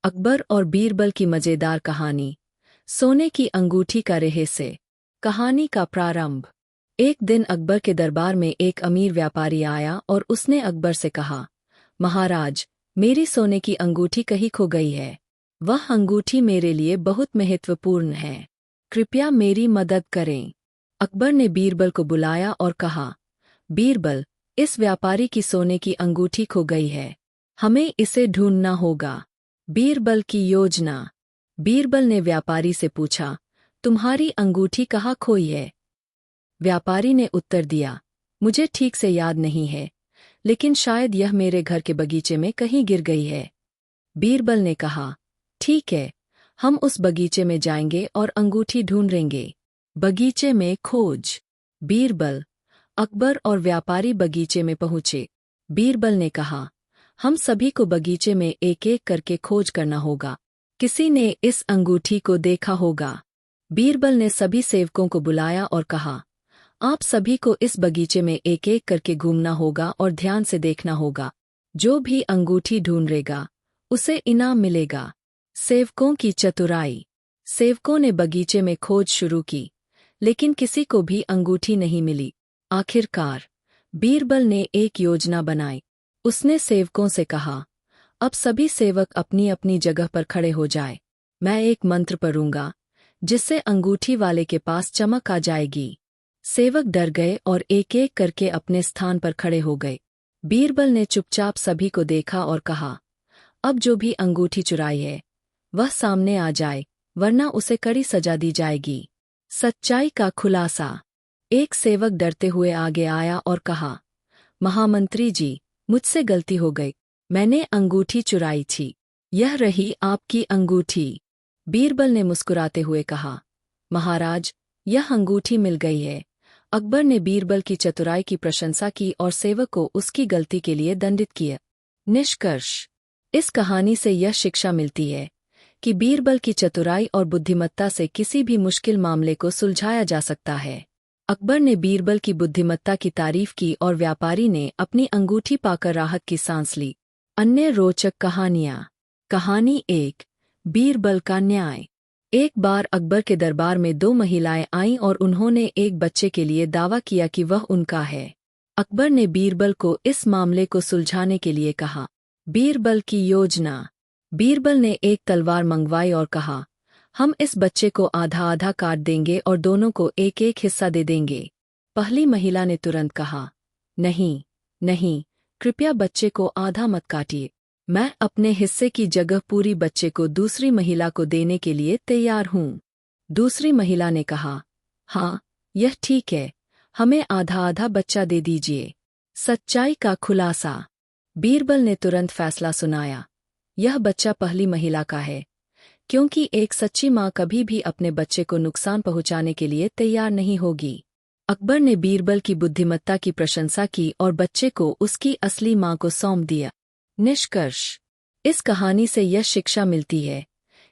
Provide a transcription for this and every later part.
अकबर और बीरबल की मजेदार कहानी। सोने की अंगूठी का रहस्य। कहानी का प्रारंभ। एक दिन अकबर के दरबार में एक अमीर व्यापारी आया और उसने अकबर से कहा, महाराज, मेरी सोने की अंगूठी कहीं खो गई है। वह अंगूठी मेरे लिए बहुत महत्वपूर्ण है। कृपया मेरी मदद करें। अकबर ने बीरबल को बुलाया और कहा, बीरबल, इस व्यापारी की सोने की अंगूठी खो गई है। हमें इसे ढूंढना होगा। बीरबल की योजना। बीरबल ने व्यापारी से पूछा, तुम्हारी अंगूठी कहाँ खोई है? व्यापारी ने उत्तर दिया, मुझे ठीक से याद नहीं है, लेकिन शायद यह मेरे घर के बगीचे में कहीं गिर गई है। बीरबल ने कहा, ठीक है, हम उस बगीचे में जाएंगे और अंगूठी ढूंढेंगे। बगीचे में खोज। बीरबल, अकबर और व्यापारी बगीचे में पहुंचे। बीरबल ने कहा, हम सभी को बगीचे में एक एक करके खोज करना होगा। किसी ने इस अंगूठी को देखा होगा। बीरबल ने सभी सेवकों को बुलाया और कहा, आप सभी को इस बगीचे में एक एक करके घूमना होगा और ध्यान से देखना होगा। जो भी अंगूठी ढूंढेगा उसे इनाम मिलेगा। सेवकों की चतुराई। सेवकों ने बगीचे में खोज शुरू की, लेकिन किसी को भी अंगूठी नहीं मिली। आखिरकार बीरबल ने एक योजना बनाई। उसने सेवकों से कहा, अब सभी सेवक अपनी अपनी जगह पर खड़े हो जाए। मैं एक मंत्र पढ़ूंगा, जिससे अंगूठी वाले के पास चमक आ जाएगी। सेवक डर गए और एक एक करके अपने स्थान पर खड़े हो गए। बीरबल ने चुपचाप सभी को देखा और कहा, अब जो भी अंगूठी चुराई है वह सामने आ जाए, वरना उसे कड़ी सजा दी जाएगी। सच्चाई का खुलासा। एक सेवक डरते हुए आगे आया और कहा, महामंत्री जी, मुझसे गलती हो गई। मैंने अंगूठी चुराई थी। यह रही आपकी अंगूठी। बीरबल ने मुस्कुराते हुए कहा, महाराज, यह अंगूठी मिल गई है। अकबर ने बीरबल की चतुराई की प्रशंसा की और सेवक को उसकी गलती के लिए दंडित किया। निष्कर्ष। इस कहानी से यह शिक्षा मिलती है कि बीरबल की चतुराई और बुद्धिमत्ता से किसी भी मुश्किल मामले को सुलझाया जा सकता है। अकबर ने बीरबल की बुद्धिमत्ता की तारीफ की और व्यापारी ने अपनी अंगूठी पाकर राहत की सांस ली। अन्य रोचक कहानियां। कहानी 1। बीरबल का न्याय। एक बार अकबर के दरबार में 2 महिलाएं आईं और उन्होंने एक बच्चे के लिए दावा किया कि वह उनका है। अकबर ने बीरबल को इस मामले को सुलझाने के लिए कहा। बीरबल की योजना। बीरबल ने एक तलवार मंगवाई और कहा, हम इस बच्चे को आधा आधा काट देंगे और दोनों को एक एक हिस्सा दे देंगे। पहली महिला ने तुरंत कहा, नहीं नहीं, कृपया बच्चे को आधा मत काटिए। मैं अपने हिस्से की जगह पूरी बच्चे को दूसरी महिला को देने के लिए तैयार हूँ। दूसरी महिला ने कहा, हाँ, यह ठीक है, हमें आधा आधा बच्चा दे दीजिए। सच्चाई का खुलासा। बीरबल ने तुरंत फैसला सुनाया, यह बच्चा पहली महिला का है, क्योंकि एक सच्ची माँ कभी भी अपने बच्चे को नुकसान पहुँचाने के लिए तैयार नहीं होगी। अकबर ने बीरबल की बुद्धिमत्ता की प्रशंसा की और बच्चे को उसकी असली माँ को सौंप दिया। निष्कर्ष। इस कहानी से यह शिक्षा मिलती है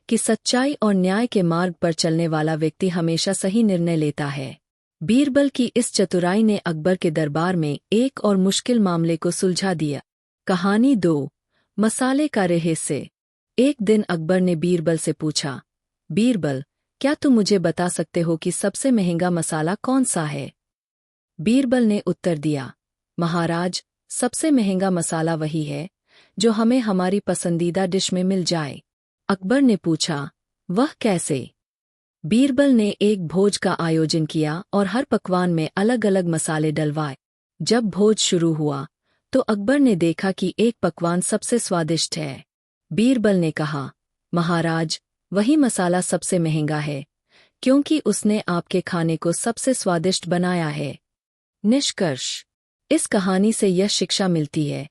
कि सच्चाई और न्याय के मार्ग पर चलने वाला व्यक्ति हमेशा सही निर्णय लेता है। बीरबल की इस चतुराई ने अकबर के दरबार में एक और मुश्किल मामले को सुलझा दिया। कहानी 2। मसाले का रहस्य। एक दिन अकबर ने बीरबल से पूछा, बीरबल, क्या तुम मुझे बता सकते हो कि सबसे महंगा मसाला कौन सा है? बीरबल ने उत्तर दिया, महाराज, सबसे महंगा मसाला वही है जो हमें हमारी पसंदीदा डिश में मिल जाए। अकबर ने पूछा, वह कैसे? बीरबल ने एक भोज का आयोजन किया और हर पकवान में अलग अलग मसाले डलवाए। जब भोज शुरू हुआ तो अकबर ने देखा कि एक पकवान सबसे स्वादिष्ट है। बीरबल ने कहा, महाराज, वही मसाला सबसे महंगा है, क्योंकि उसने आपके खाने को सबसे स्वादिष्ट बनाया है। निष्कर्ष। इस कहानी से यह शिक्षा मिलती है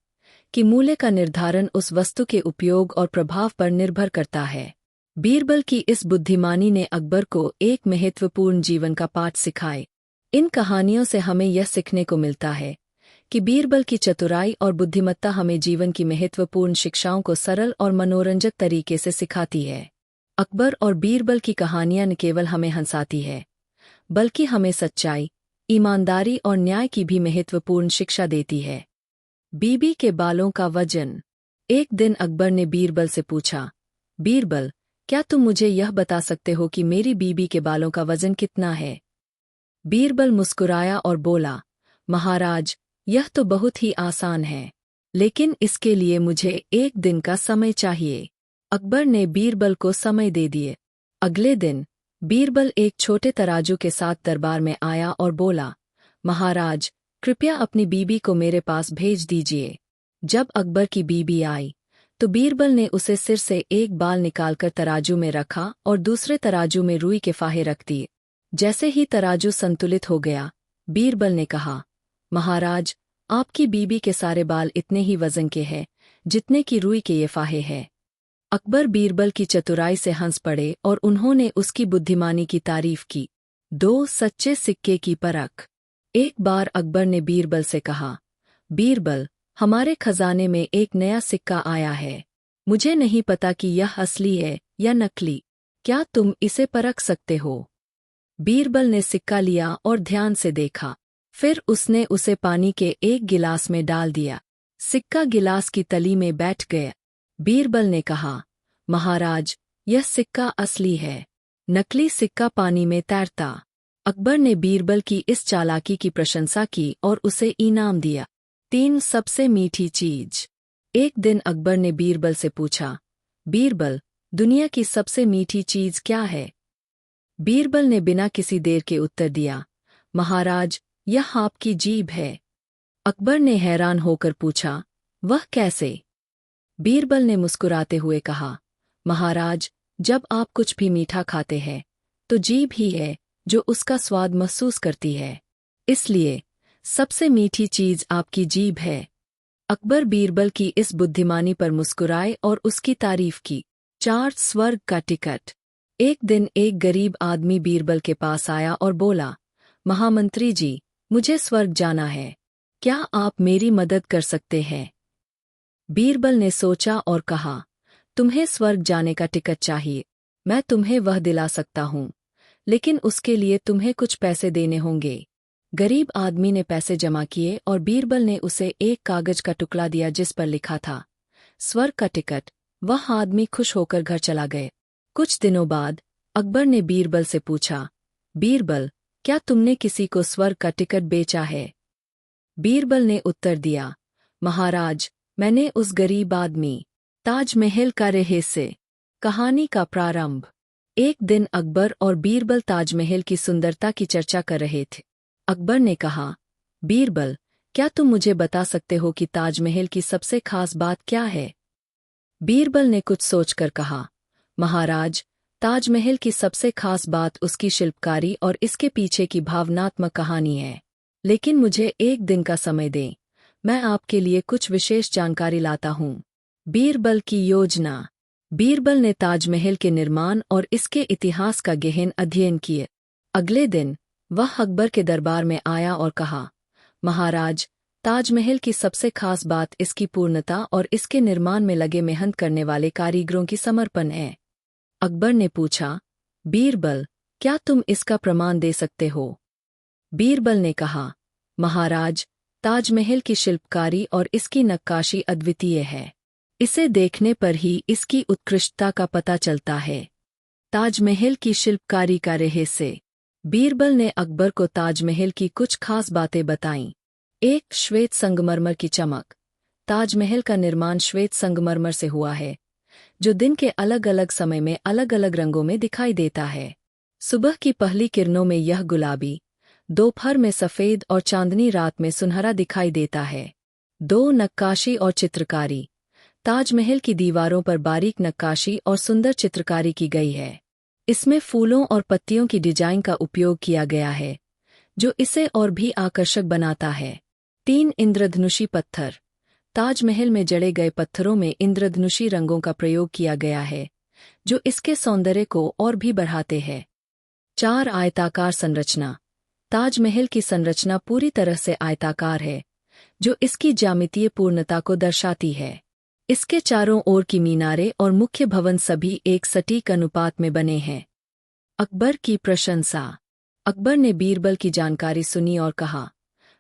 कि मूल्य का निर्धारण उस वस्तु के उपयोग और प्रभाव पर निर्भर करता है। बीरबल की इस बुद्धिमानी ने अकबर को एक महत्वपूर्ण जीवन का पाठ सिखाए। इन कहानियों से हमें यह सीखने को मिलता है कि बीरबल की चतुराई और बुद्धिमत्ता हमें जीवन की महत्वपूर्ण शिक्षाओं को सरल और मनोरंजक तरीके से सिखाती है। अकबर और बीरबल की कहानियां न केवल हमें हंसाती है, बल्कि हमें सच्चाई, ईमानदारी और न्याय की भी महत्वपूर्ण शिक्षा देती है। बीबी के बालों का वजन। एक दिन अकबर ने बीरबल से पूछा, बीरबल, क्या तुम मुझे यह बता सकते हो कि मेरी बीबी के बालों का वजन कितना है? बीरबल मुस्कुराया और बोला, महाराज, यह तो बहुत ही आसान है, लेकिन इसके लिए मुझे 1 दिन का समय चाहिए। अकबर ने बीरबल को समय दे दिए। अगले दिन बीरबल एक छोटे तराजू के साथ दरबार में आया और बोला, महाराज, कृपया अपनी बीबी को मेरे पास भेज दीजिए। जब अकबर की बीबी आई तो बीरबल ने उसे सिर से एक बाल निकालकर तराजू में रखा और दूसरे तराजू में रुई के फाहे रख दिए। जैसे ही तराजू संतुलित हो गया, बीरबल ने कहा, महाराज, आपकी बीबी के सारे बाल इतने ही वजन के हैं जितने की रुई के ये फाहे हैं। अकबर बीरबल की चतुराई से हंस पड़े और उन्होंने उसकी बुद्धिमानी की तारीफ की। 2 सच्चे सिक्के की परख। एक बार अकबर ने बीरबल से कहा, बीरबल, हमारे खजाने में एक नया सिक्का आया है। मुझे नहीं पता कि यह असली है या नकली। क्या तुम इसे परख सकते हो? बीरबल ने सिक्का लिया और ध्यान से देखा। फिर उसने उसे पानी के एक गिलास में डाल दिया। सिक्का गिलास की तली में बैठ गया। बीरबल ने कहा, महाराज, यह सिक्का असली है, नकली सिक्का पानी में तैरता। अकबर ने बीरबल की इस चालाकी की प्रशंसा की और उसे इनाम दिया। 3 सबसे मीठी चीज। एक दिन अकबर ने बीरबल से पूछा, बीरबल, दुनिया की सबसे मीठी चीज क्या है? बीरबल ने बिना किसी देर के उत्तर दिया, महाराज, यह आपकी जीभ है। अकबर ने हैरान होकर पूछा, वह कैसे? बीरबल ने मुस्कुराते हुए कहा, महाराज, जब आप कुछ भी मीठा खाते हैं तो जीभ ही है जो उसका स्वाद महसूस करती है। इसलिए सबसे मीठी चीज आपकी जीभ है। अकबर बीरबल की इस बुद्धिमानी पर मुस्कुराए और उसकी तारीफ की। 4 स्वर्ग का टिकट। एक दिन एक गरीब आदमी बीरबल के पास आया और बोला, महामंत्री जी, मुझे स्वर्ग जाना है, क्या आप मेरी मदद कर सकते हैं? बीरबल ने सोचा और कहा, तुम्हें स्वर्ग जाने का टिकट चाहिए, मैं तुम्हें वह दिला सकता हूँ, लेकिन उसके लिए तुम्हें कुछ पैसे देने होंगे। गरीब आदमी ने पैसे जमा किए और बीरबल ने उसे एक कागज का टुकड़ा दिया जिस पर लिखा था, स्वर्ग का टिकट। वह आदमी खुश होकर घर चला गया। कुछ दिनों बाद अकबर ने बीरबल से पूछा, बीरबल, क्या तुमने किसी को स्वर्ग का टिकट बेचा है? बीरबल ने उत्तर दिया, महाराज, मैंने उस गरीब आदमी। ताजमहल का रहस्य। कहानी का प्रारंभ। एक दिन अकबर और बीरबल ताजमहल की सुंदरता की चर्चा कर रहे थे। अकबर ने कहा, बीरबल, क्या तुम मुझे बता सकते हो कि ताजमहल की सबसे खास बात क्या है? बीरबल ने कुछ सोचकर कहा, महाराज, ताजमहल की सबसे खास बात उसकी शिल्पकारी और इसके पीछे की भावनात्मक कहानी है। लेकिन मुझे 1 दिन का समय दें, मैं आपके लिए कुछ विशेष जानकारी लाता हूँ। बीरबल की योजना। बीरबल ने ताजमहल के निर्माण और इसके इतिहास का गहन अध्ययन किया। अगले दिन वह अकबर के दरबार में आया और कहा, महाराज, ताजमहल की सबसे खास बात इसकी पूर्णता और इसके निर्माण में लगे मेहनत करने वाले कारीगरों की समर्पण है। अकबर ने पूछा, बीरबल, क्या तुम इसका प्रमाण दे सकते हो? बीरबल ने कहा, महाराज, ताजमहल की शिल्पकारी और इसकी नक्काशी अद्वितीय है। इसे देखने पर ही इसकी उत्कृष्टता का पता चलता है। ताजमहल की शिल्पकारी का रहस्य। बीरबल ने अकबर को ताजमहल की कुछ खास बातें बताईं। 1. श्वेत संगमरमर की चमक। ताजमहल का निर्माण श्वेत संगमरमर से हुआ है, जो दिन के अलग अलग समय में अलग अलग रंगों में दिखाई देता है। सुबह की पहली किरणों में यह गुलाबी, दोपहर में सफ़ेद और चांदनी रात में सुनहरा दिखाई देता है। 2. नक्काशी और चित्रकारी। ताजमहल की दीवारों पर बारीक नक्काशी और सुंदर चित्रकारी की गई है। इसमें फूलों और पत्तियों की डिजाइन का उपयोग किया गया है, जो इसे और भी आकर्षक बनाता है। 3. इंद्रधनुषी पत्थर। ताजमहल में जड़े गए पत्थरों में इंद्रधनुषी रंगों का प्रयोग किया गया है, जो इसके सौंदर्य को और भी बढ़ाते हैं। 4. आयताकार संरचना। ताजमहल की संरचना पूरी तरह से आयताकार है, जो इसकी ज्यामितीय पूर्णता को दर्शाती है। इसके चारों ओर की मीनारें और मुख्य भवन सभी एक सटीक अनुपात में बने हैं। अकबर की प्रशंसा। अकबर ने बीरबल की जानकारी सुनी और कहा,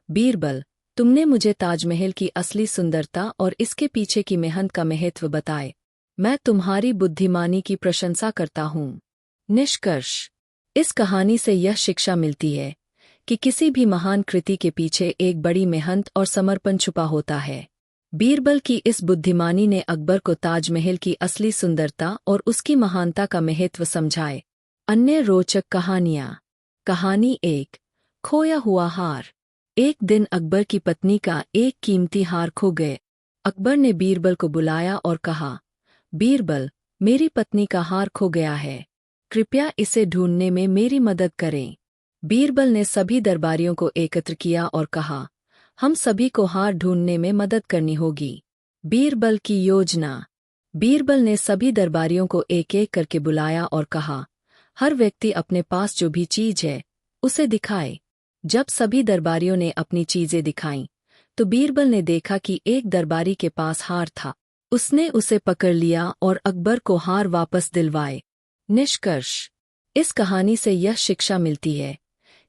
बीरबल, तुमने मुझे ताजमहल की असली सुंदरता और इसके पीछे की मेहनत का महत्व बताए। मैं तुम्हारी बुद्धिमानी की प्रशंसा करता हूँ। निष्कर्ष, इस कहानी से यह शिक्षा मिलती है कि किसी भी महान कृति के पीछे एक बड़ी मेहनत और समर्पण छुपा होता है। बीरबल की इस बुद्धिमानी ने अकबर को ताजमहल की असली सुंदरता और उसकी महानता का महत्व समझाए। अन्य रोचक कहानियाँ। कहानी 1, खोया हुआ हार। एक दिन अकबर की पत्नी का एक कीमती हार खो गए। अकबर ने बीरबल को बुलाया और कहा, बीरबल, मेरी पत्नी का हार खो गया है, कृपया इसे ढूंढने में मेरी मदद करें। बीरबल ने सभी दरबारियों को एकत्र किया और कहा, हम सभी को हार ढूंढने में मदद करनी होगी। बीरबल की योजना। बीरबल ने सभी दरबारियों को एक एक करके बुलाया और कहा, हर व्यक्ति अपने पास जो भी चीज है उसे दिखाए। जब सभी दरबारियों ने अपनी चीजें दिखाईं, तो बीरबल ने देखा कि एक दरबारी के पास हार था। उसने उसे पकड़ लिया और अकबर को हार वापस दिलवाए। निष्कर्ष, इस कहानी से यह शिक्षा मिलती है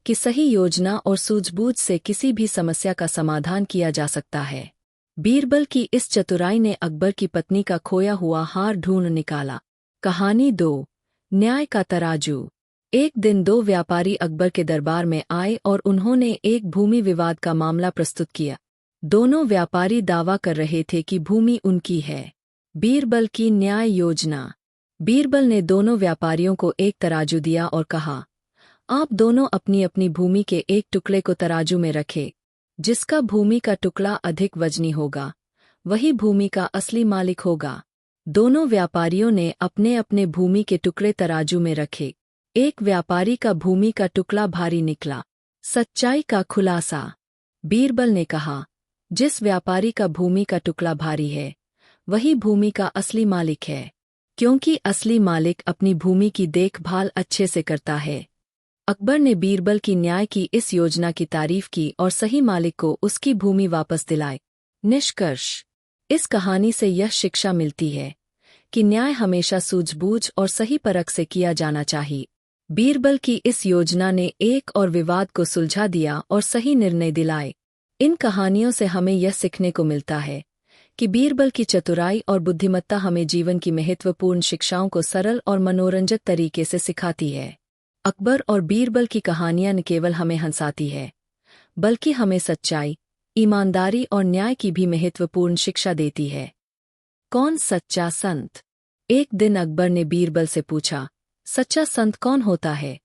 कि सही योजना और सूझबूझ से किसी भी समस्या का समाधान किया जा सकता है। बीरबल की इस चतुराई ने अकबर की पत्नी का खोया हुआ हार ढूंढ निकाला। कहानी 2, न्याय का तराजू। एक दिन 2 व्यापारी अकबर के दरबार में आए और उन्होंने एक भूमि विवाद का मामला प्रस्तुत किया। दोनों व्यापारी दावा कर रहे थे कि भूमि उनकी है। बीरबल की न्याय योजना। बीरबल ने दोनों व्यापारियों को एक तराजू दिया और कहा, आप दोनों अपनी अपनी भूमि के एक टुकड़े को तराजू में रखें। जिसका भूमि का टुकड़ा अधिक वजनी होगा, वही भूमि का असली मालिक होगा। दोनों व्यापारियों ने अपने अपने भूमि के टुकड़े तराजू में रखे। एक व्यापारी का भूमि का टुकड़ा भारी निकला। सच्चाई का खुलासा। बीरबल ने कहा, जिस व्यापारी का भूमि का टुकड़ा भारी है, वही भूमि का असली मालिक है, क्योंकि असली मालिक अपनी भूमि की देखभाल अच्छे से करता है। अकबर ने बीरबल की न्याय की इस योजना की तारीफ की और सही मालिक को उसकी भूमि वापस दिलाई। निष्कर्ष, इस कहानी से यह शिक्षा मिलती है कि न्याय हमेशा सूझबूझ और सही परख से किया जाना चाहिए। बीरबल की इस योजना ने एक और विवाद को सुलझा दिया और सही निर्णय दिलाए। इन कहानियों से हमें यह सीखने को मिलता है कि बीरबल की चतुराई और बुद्धिमत्ता हमें जीवन की महत्वपूर्ण शिक्षाओं को सरल और मनोरंजक तरीके से सिखाती है। अकबर और बीरबल की कहानियां न केवल हमें हंसाती है, बल्कि हमें सच्चाई, ईमानदारी और न्याय की भी महत्वपूर्ण शिक्षा देती है। कौन सच्चा संत? एक दिन अकबर ने बीरबल से पूछा, सच्चा संत कौन होता है?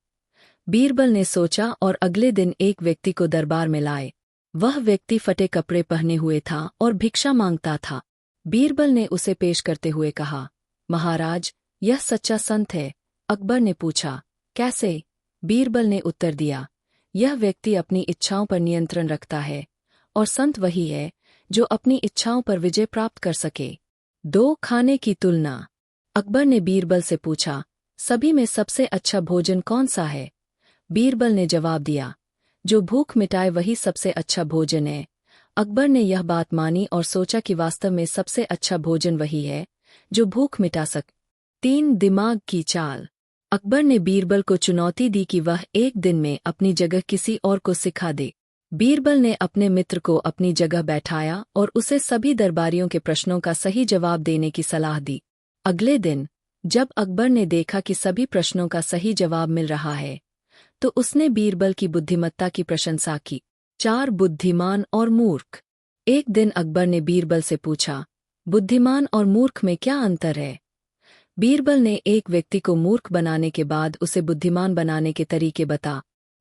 बीरबल ने सोचा और अगले दिन एक व्यक्ति को दरबार में लाए। वह व्यक्ति फटे कपड़े पहने हुए था और भिक्षा मांगता था। बीरबल ने उसे पेश करते हुए कहा, महाराज, यह सच्चा संत है। अकबर ने पूछा, कैसे? बीरबल ने उत्तर दिया, यह व्यक्ति अपनी इच्छाओं पर नियंत्रण रखता है, और संत वही है जो अपनी इच्छाओं पर विजय प्राप्त कर सके। 2 खाने की तुलना। अकबर ने बीरबल से पूछा, सभी में सबसे अच्छा भोजन कौन सा है? बीरबल ने जवाब दिया, जो भूख मिटाए वही सबसे अच्छा भोजन है। अकबर ने यह बात मानी और सोचा कि वास्तव में सबसे अच्छा भोजन वही है जो भूख मिटा सके। 3 दिमाग की चाल। अकबर ने बीरबल को चुनौती दी कि वह एक दिन में अपनी जगह किसी और को सिखा दे। बीरबल ने अपने मित्र को अपनी जगह बैठाया और उसे सभी दरबारियों के प्रश्नों का सही जवाब देने की सलाह दी। अगले दिन जब अकबर ने देखा कि सभी प्रश्नों का सही जवाब मिल रहा है, तो उसने बीरबल की बुद्धिमत्ता की प्रशंसा की। 4 बुद्धिमान और मूर्ख। एक दिन अकबर ने बीरबल से पूछा, बुद्धिमान और मूर्ख में क्या अंतर है? बीरबल ने एक व्यक्ति को मूर्ख बनाने के बाद उसे बुद्धिमान बनाने के तरीके बता।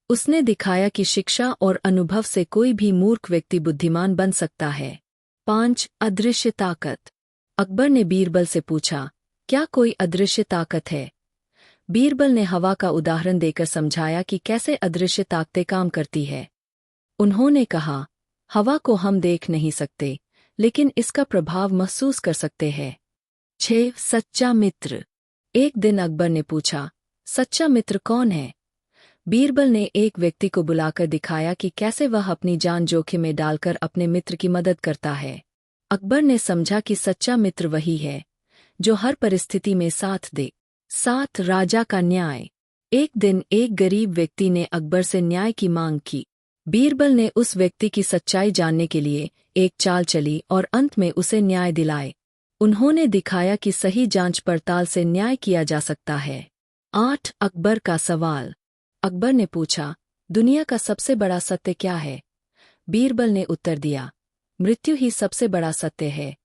उसने दिखाया कि शिक्षा और अनुभव से कोई भी मूर्ख व्यक्ति बुद्धिमान बन सकता है। 5 अदृश्य ताकत। अकबर ने बीरबल से पूछा, क्या कोई अदृश्य ताकत है? बीरबल ने हवा का उदाहरण देकर समझाया कि कैसे अदृश्य ताकतें काम करती है। उन्होंने कहा, हवा को हम देख नहीं सकते, लेकिन इसका प्रभाव महसूस कर सकते हैं। 6 सच्चा मित्र। एक दिन अकबर ने पूछा, सच्चा मित्र कौन है? बीरबल ने एक व्यक्ति को बुलाकर दिखाया कि कैसे वह अपनी जान जोखिम में डालकर अपने मित्र की मदद करता है। अकबर ने समझा कि सच्चा मित्र वही है जो हर परिस्थिति में साथ दे। 7 राजा का न्याय। एक दिन एक गरीब व्यक्ति ने अकबर से न्याय की मांग की। बीरबल ने उस व्यक्ति की सच्चाई जानने के लिए एक चाल चली और अंत में उसे न्याय दिलाए। उन्होंने दिखाया कि सही जांच पड़ताल से न्याय किया जा सकता है। 8 अकबर का सवाल। अकबर ने पूछा, दुनिया का सबसे बड़ा सत्य क्या है? बीरबल ने उत्तर दिया, मृत्यु ही सबसे बड़ा सत्य है।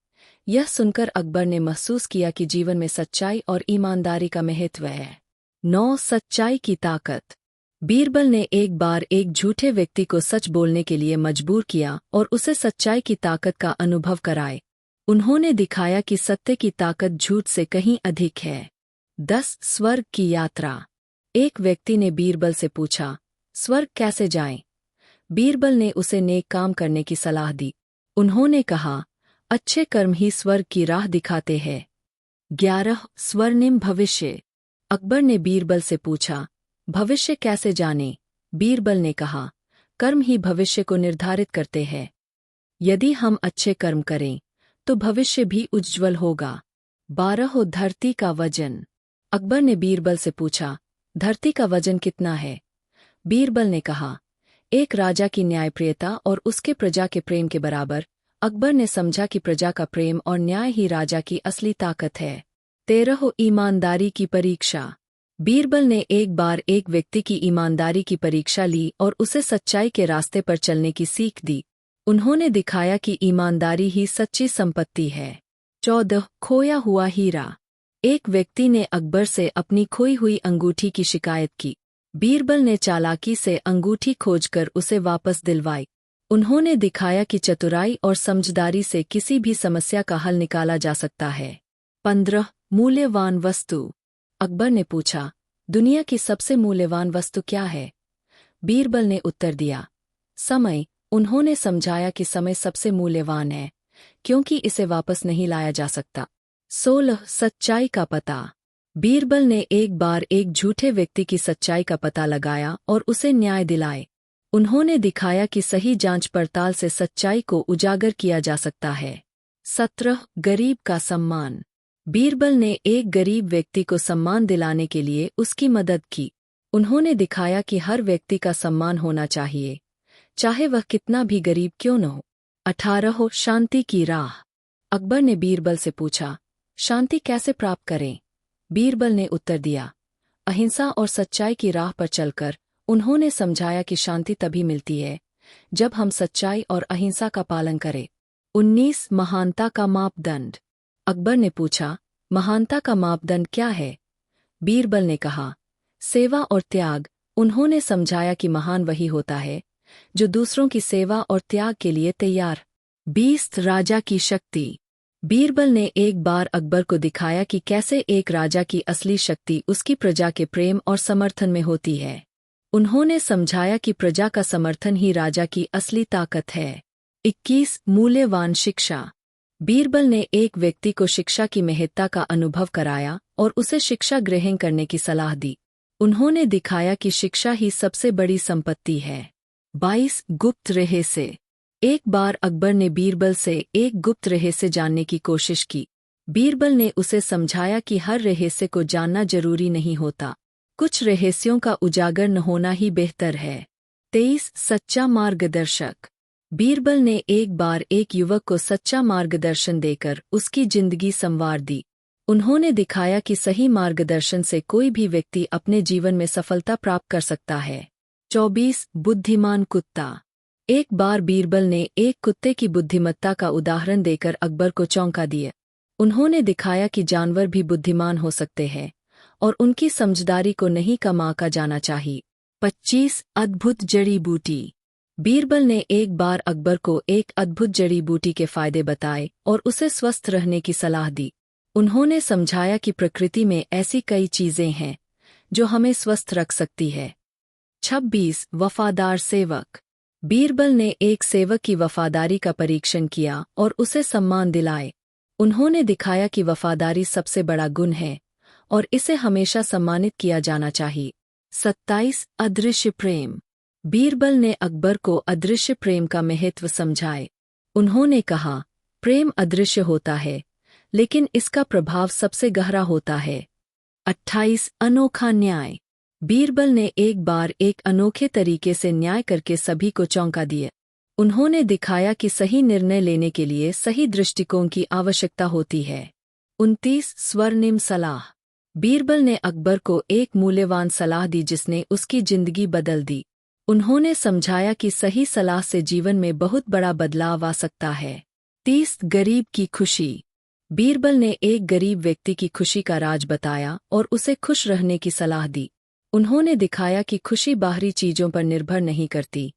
यह सुनकर अकबर ने महसूस किया कि जीवन में सच्चाई और ईमानदारी का महत्व है। 9 सच्चाई की ताकत। बीरबल ने एक बार एक झूठे व्यक्ति को सच बोलने के लिए मजबूर किया और उसे सच्चाई की ताकत का अनुभव कराए। उन्होंने दिखाया कि सत्य की ताकत झूठ से कहीं अधिक है। 10 स्वर्ग की यात्रा। एक व्यक्ति ने बीरबल से पूछा, स्वर्ग कैसे जाएं? बीरबल ने उसे नेक काम करने की सलाह दी। उन्होंने कहा, अच्छे कर्म ही स्वर्ग की राह दिखाते हैं। 11 स्वर्णिम भविष्य। अकबर ने बीरबल से पूछा, भविष्य कैसे जाने? बीरबल ने कहा, कर्म ही भविष्य को निर्धारित करते हैं। यदि हम अच्छे कर्म करें तो भविष्य भी उज्ज्वल होगा। 12 धरती का वजन। अकबर ने बीरबल से पूछा, धरती का वजन कितना है? बीरबल ने कहा, एक राजा की न्यायप्रियता और उसके प्रजा के प्रेम के बराबर। अकबर ने समझा कि प्रजा का प्रेम और न्याय ही राजा की असली ताकत है। 13 ईमानदारी की परीक्षा। बीरबल ने एक बार एक व्यक्ति की ईमानदारी की परीक्षा ली और उसे सच्चाई के रास्ते पर चलने की सीख दी। उन्होंने दिखाया कि ईमानदारी ही सच्ची संपत्ति है। 14 खोया हुआ हीरा। एक व्यक्ति ने अकबर से अपनी खोई हुई अंगूठी की शिकायत की। बीरबल ने चालाकी से अंगूठी खोजकर उसे वापस दिलवाई। उन्होंने दिखाया कि चतुराई और समझदारी से किसी भी समस्या का हल निकाला जा सकता है। 15 मूल्यवान वस्तु। अकबर ने पूछा, दुनिया की सबसे मूल्यवान वस्तु क्या है? बीरबल ने उत्तर दिया, समय। उन्होंने समझाया कि समय सबसे मूल्यवान है, क्योंकि इसे वापस नहीं लाया जा सकता। 16 सच्चाई का पता। बीरबल ने एक बार एक झूठे व्यक्ति की सच्चाई का पता लगाया और उसे न्याय दिलाए। उन्होंने दिखाया कि सही जांच पड़ताल से सच्चाई को उजागर किया जा सकता है। 17 गरीब का सम्मान। बीरबल ने एक गरीब व्यक्ति को सम्मान दिलाने के लिए उसकी मदद की। उन्होंने दिखाया कि हर व्यक्ति का सम्मान होना चाहिए, चाहे वह कितना भी गरीब क्यों न हो। 18 शांति की राह। अकबर ने बीरबल से पूछा, शांति कैसे प्राप्त करें? बीरबल ने उत्तर दिया, अहिंसा और सच्चाई की राह पर चलकर। उन्होंने समझाया कि शांति तभी मिलती है जब हम सच्चाई और अहिंसा का पालन करें। 19 महानता का मापदंड। अकबर ने पूछा, महानता का मापदंड क्या है? बीरबल ने कहा, सेवा और त्याग। उन्होंने समझाया कि महान वही होता है जो दूसरों की सेवा और त्याग के लिए तैयार। 20 राजा की शक्ति। बीरबल ने एक बार अकबर को दिखाया कि कैसे एक राजा की असली शक्ति उसकी प्रजा के प्रेम और समर्थन में होती है। उन्होंने समझाया कि प्रजा का समर्थन ही राजा की असली ताकत है। 21 मूल्यवान शिक्षा। बीरबल ने एक व्यक्ति को शिक्षा की महत्ता का अनुभव कराया और उसे शिक्षा ग्रहण करने की सलाह दी। उन्होंने दिखाया कि शिक्षा ही सबसे बड़ी संपत्ति है। 22 गुप्त रहस्य। एक बार अकबर ने बीरबल से एक गुप्त रहस्य जानने की कोशिश की। बीरबल ने उसे समझाया कि हर रहस्य को जानना जरूरी नहीं होता, कुछ रहस्यों का उजागर न होना ही बेहतर है। 23 सच्चा मार्गदर्शक। बीरबल ने एक बार एक युवक को सच्चा मार्गदर्शन देकर उसकी जिंदगी संवार दी। उन्होंने दिखाया कि सही मार्गदर्शन से कोई भी व्यक्ति अपने जीवन में सफलता प्राप्त कर सकता है। 24 बुद्धिमान कुत्ता। एक बार बीरबल ने एक कुत्ते की बुद्धिमत्ता का उदाहरण देकर अकबर को चौंका दिया। उन्होंने दिखाया कि जानवर भी बुद्धिमान हो सकते हैं और उनकी समझदारी को नहीं कम आंका जाना चाहिए। 25 अद्भुत जड़ी बूटी। बीरबल ने एक बार अकबर को एक अद्भुत जड़ी बूटी के फायदे बताए और उसे स्वस्थ रहने की सलाह दी। उन्होंने समझाया कि प्रकृति में ऐसी कई चीजें हैं जो हमें स्वस्थ रख सकती है। 26 वफादार सेवक। बीरबल ने एक सेवक की वफादारी का परीक्षण किया और उसे सम्मान दिलाए। उन्होंने दिखाया कि वफादारी सबसे बड़ा गुण है और इसे हमेशा सम्मानित किया जाना चाहिए। 27 अदृश्य प्रेम। बीरबल ने अकबर को अदृश्य प्रेम का महत्व समझाए। उन्होंने कहा, प्रेम अदृश्य होता है, लेकिन इसका प्रभाव सबसे गहरा होता है। 28 अनोखा न्याय। बीरबल ने एक बार एक अनोखे तरीके से न्याय करके सभी को चौंका दिया। उन्होंने दिखाया कि सही निर्णय लेने के लिए सही दृष्टिकोण की आवश्यकता होती है। 29 स्वर्णिम सलाह। बीरबल ने अकबर को एक मूल्यवान सलाह दी जिसने उसकी जिंदगी बदल दी। उन्होंने समझाया कि सही सलाह से जीवन में बहुत बड़ा बदलाव आ सकता है। 30 गरीब की खुशी। बीरबल ने एक गरीब व्यक्ति की खुशी का राज बताया और उसे खुश रहने की सलाह दी। उन्होंने दिखाया कि खुशी बाहरी चीजों पर निर्भर नहीं करती,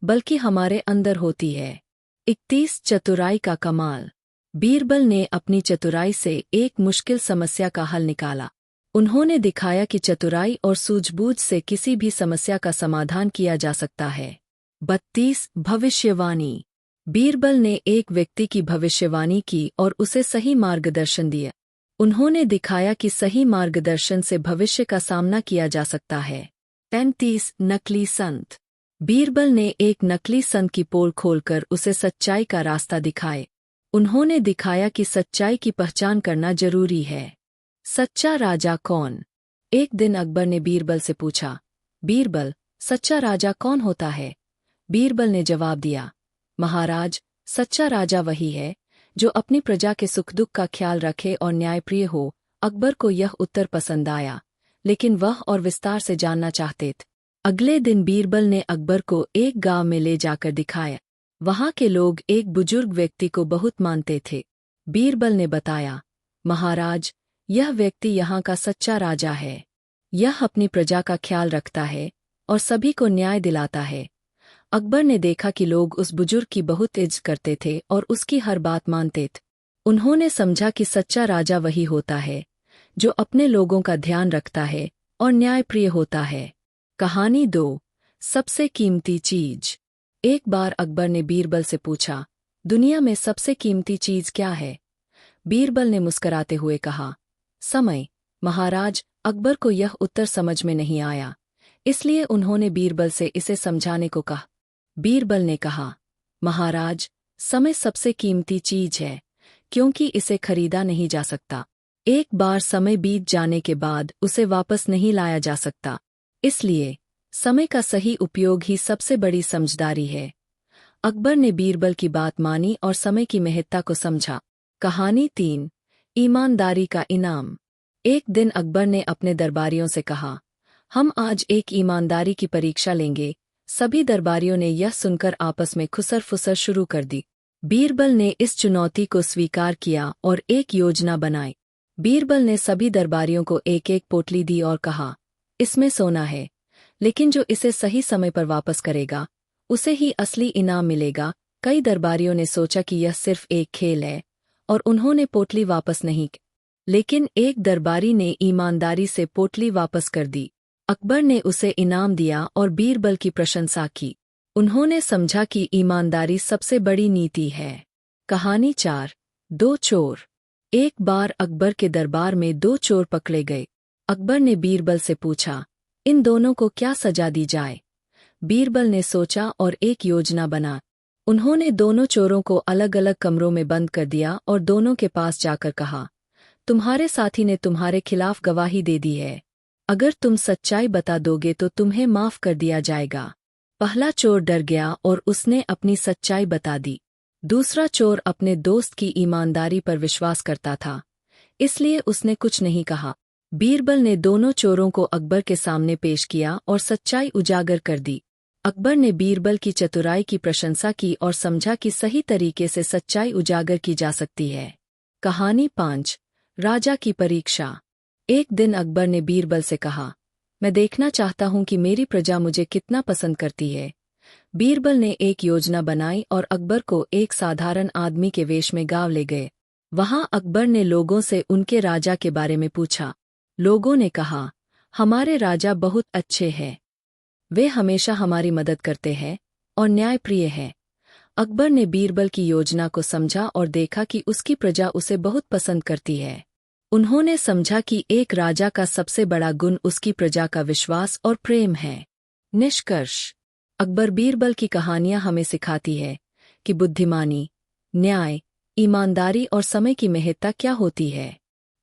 बल्कि हमारे अंदर होती है। 31 चतुराई का कमाल। बीरबल ने अपनी चतुराई से एक मुश्किल समस्या का हल निकाला। उन्होंने दिखाया कि चतुराई और सूझबूझ से किसी भी समस्या का समाधान किया जा सकता है। 32 भविष्यवाणी। बीरबल ने एक व्यक्ति की भविष्यवाणी की और उसे सही मार्गदर्शन दिया। उन्होंने दिखाया कि सही मार्गदर्शन से भविष्य का सामना किया जा सकता है। 33 नकली संत। बीरबल ने एक नकली संत की पोल खोलकर उसे सच्चाई का रास्ता दिखाए। उन्होंने दिखाया कि सच्चाई की पहचान करना जरूरी है। सच्चा राजा कौन? एक दिन अकबर ने बीरबल से पूछा, बीरबल, सच्चा राजा कौन होता है? बीरबल ने जवाब दिया, महाराज, सच्चा राजा वही है जो अपनी प्रजा के सुख दुख का ख्याल रखे और न्यायप्रिय हो। अकबर को यह उत्तर पसंद आया, लेकिन वह और विस्तार से जानना चाहते थे। अगले दिन बीरबल ने अकबर को एक गांव में ले जाकर दिखाया। वहां के लोग एक बुजुर्ग व्यक्ति को बहुत मानते थे। बीरबल ने बताया, महाराज, यह व्यक्ति यहाँ का सच्चा राजा है। यह अपनी प्रजा का ख्याल रखता है और सभी को न्याय दिलाता है। अकबर ने देखा कि लोग उस बुजुर्ग की बहुत इज्जत करते थे और उसकी हर बात मानते थे। उन्होंने समझा कि सच्चा राजा वही होता है जो अपने लोगों का ध्यान रखता है और न्यायप्रिय होता है। कहानी 2 सबसे कीमती चीज। एक बार अकबर ने बीरबल से पूछा, दुनिया में सबसे कीमती चीज क्या है? बीरबल ने मुस्कुराते हुए कहा, समय। महाराज, अकबर को यह उत्तर समझ में नहीं आया, इसलिए उन्होंने बीरबल से इसे समझाने को कहा। बीरबल ने कहा, महाराज, समय सबसे कीमती चीज है क्योंकि इसे खरीदा नहीं जा सकता। एक बार समय बीत जाने के बाद उसे वापस नहीं लाया जा सकता। इसलिए समय का सही उपयोग ही सबसे बड़ी समझदारी है। अकबर ने बीरबल की बात मानी और समय की महत्ता को समझा। कहानी 3 ईमानदारी का इनाम। एक दिन अकबर ने अपने दरबारियों से कहा, हम आज एक ईमानदारी की परीक्षा लेंगे। सभी दरबारियों ने यह सुनकर आपस में खुसर फुसर शुरू कर दी। बीरबल ने इस चुनौती को स्वीकार किया और एक योजना बनाई। बीरबल ने सभी दरबारियों को एक एक पोटली दी और कहा, इसमें सोना है, लेकिन जो इसे सही समय पर वापस करेगा उसे ही असली इनाम मिलेगा। कई दरबारियों ने सोचा कि यह सिर्फ एक खेल है और उन्होंने पोटली वापस नहीं की, लेकिन एक दरबारी ने ईमानदारी से पोटली वापस कर दी। अकबर ने उसे इनाम दिया और बीरबल की प्रशंसा की। उन्होंने समझा कि ईमानदारी सबसे बड़ी नीति है। कहानी 4 2 चोर। एक बार अकबर के दरबार में 2 चोर पकड़े गए। अकबर ने बीरबल से पूछा, इन दोनों को क्या सजा दी जाए? बीरबल ने सोचा और एक योजना बना। उन्होंने दोनों चोरों को अलग अलग कमरों में बंद कर दिया और दोनों के पास जाकर कहा, तुम्हारे साथी ने तुम्हारे खिलाफ गवाही दे दी है। अगर तुम सच्चाई बता दोगे तो तुम्हें माफ कर दिया जाएगा। पहला चोर डर गया और उसने अपनी सच्चाई बता दी। दूसरा चोर अपने दोस्त की ईमानदारी पर विश्वास करता था, इसलिए उसने कुछ नहीं कहा। बीरबल ने दोनों चोरों को अकबर के सामने पेश किया और सच्चाई उजागर कर दी। अकबर ने बीरबल की चतुराई की प्रशंसा की और समझा कि सही तरीके से सच्चाई उजागर की जा सकती है। कहानी 5 राजा की परीक्षा। एक दिन अकबर ने बीरबल से कहा, मैं देखना चाहता हूं कि मेरी प्रजा मुझे कितना पसंद करती है। बीरबल ने एक योजना बनाई और अकबर को एक साधारण आदमी के वेश में गांव ले गए। वहां अकबर ने लोगों से उनके राजा के बारे में पूछा। लोगों ने कहा, हमारे राजा बहुत अच्छे हैं, वे हमेशा हमारी मदद करते हैं और न्यायप्रिय हैं। अकबर ने बीरबल की योजना को समझा और देखा कि उसकी प्रजा उसे बहुत पसंद करती है। उन्होंने समझा कि एक राजा का सबसे बड़ा गुण उसकी प्रजा का विश्वास और प्रेम है। निष्कर्ष। अकबर बीरबल की कहानियां हमें सिखाती है कि बुद्धिमानी, न्याय, ईमानदारी और समय की महत्ता क्या होती है।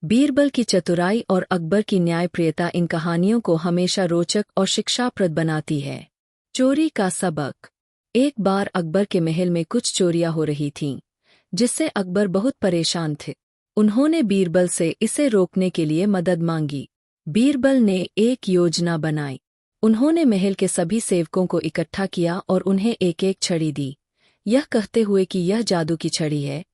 बीरबल की चतुराई और अकबर की न्यायप्रियता इन कहानियों को हमेशा रोचक और शिक्षाप्रद बनाती है। चोरी का सबक। एक बार अकबर के महल में कुछ चोरियां हो रही थीं, जिससे अकबर बहुत परेशान थे। उन्होंने बीरबल से इसे रोकने के लिए मदद मांगी। बीरबल ने एक योजना बनाई। उन्होंने महल के सभी सेवकों को इकट्ठा किया और उन्हें एक एक छड़ी दी, यह कहते हुए कि यह जादू की छड़ी है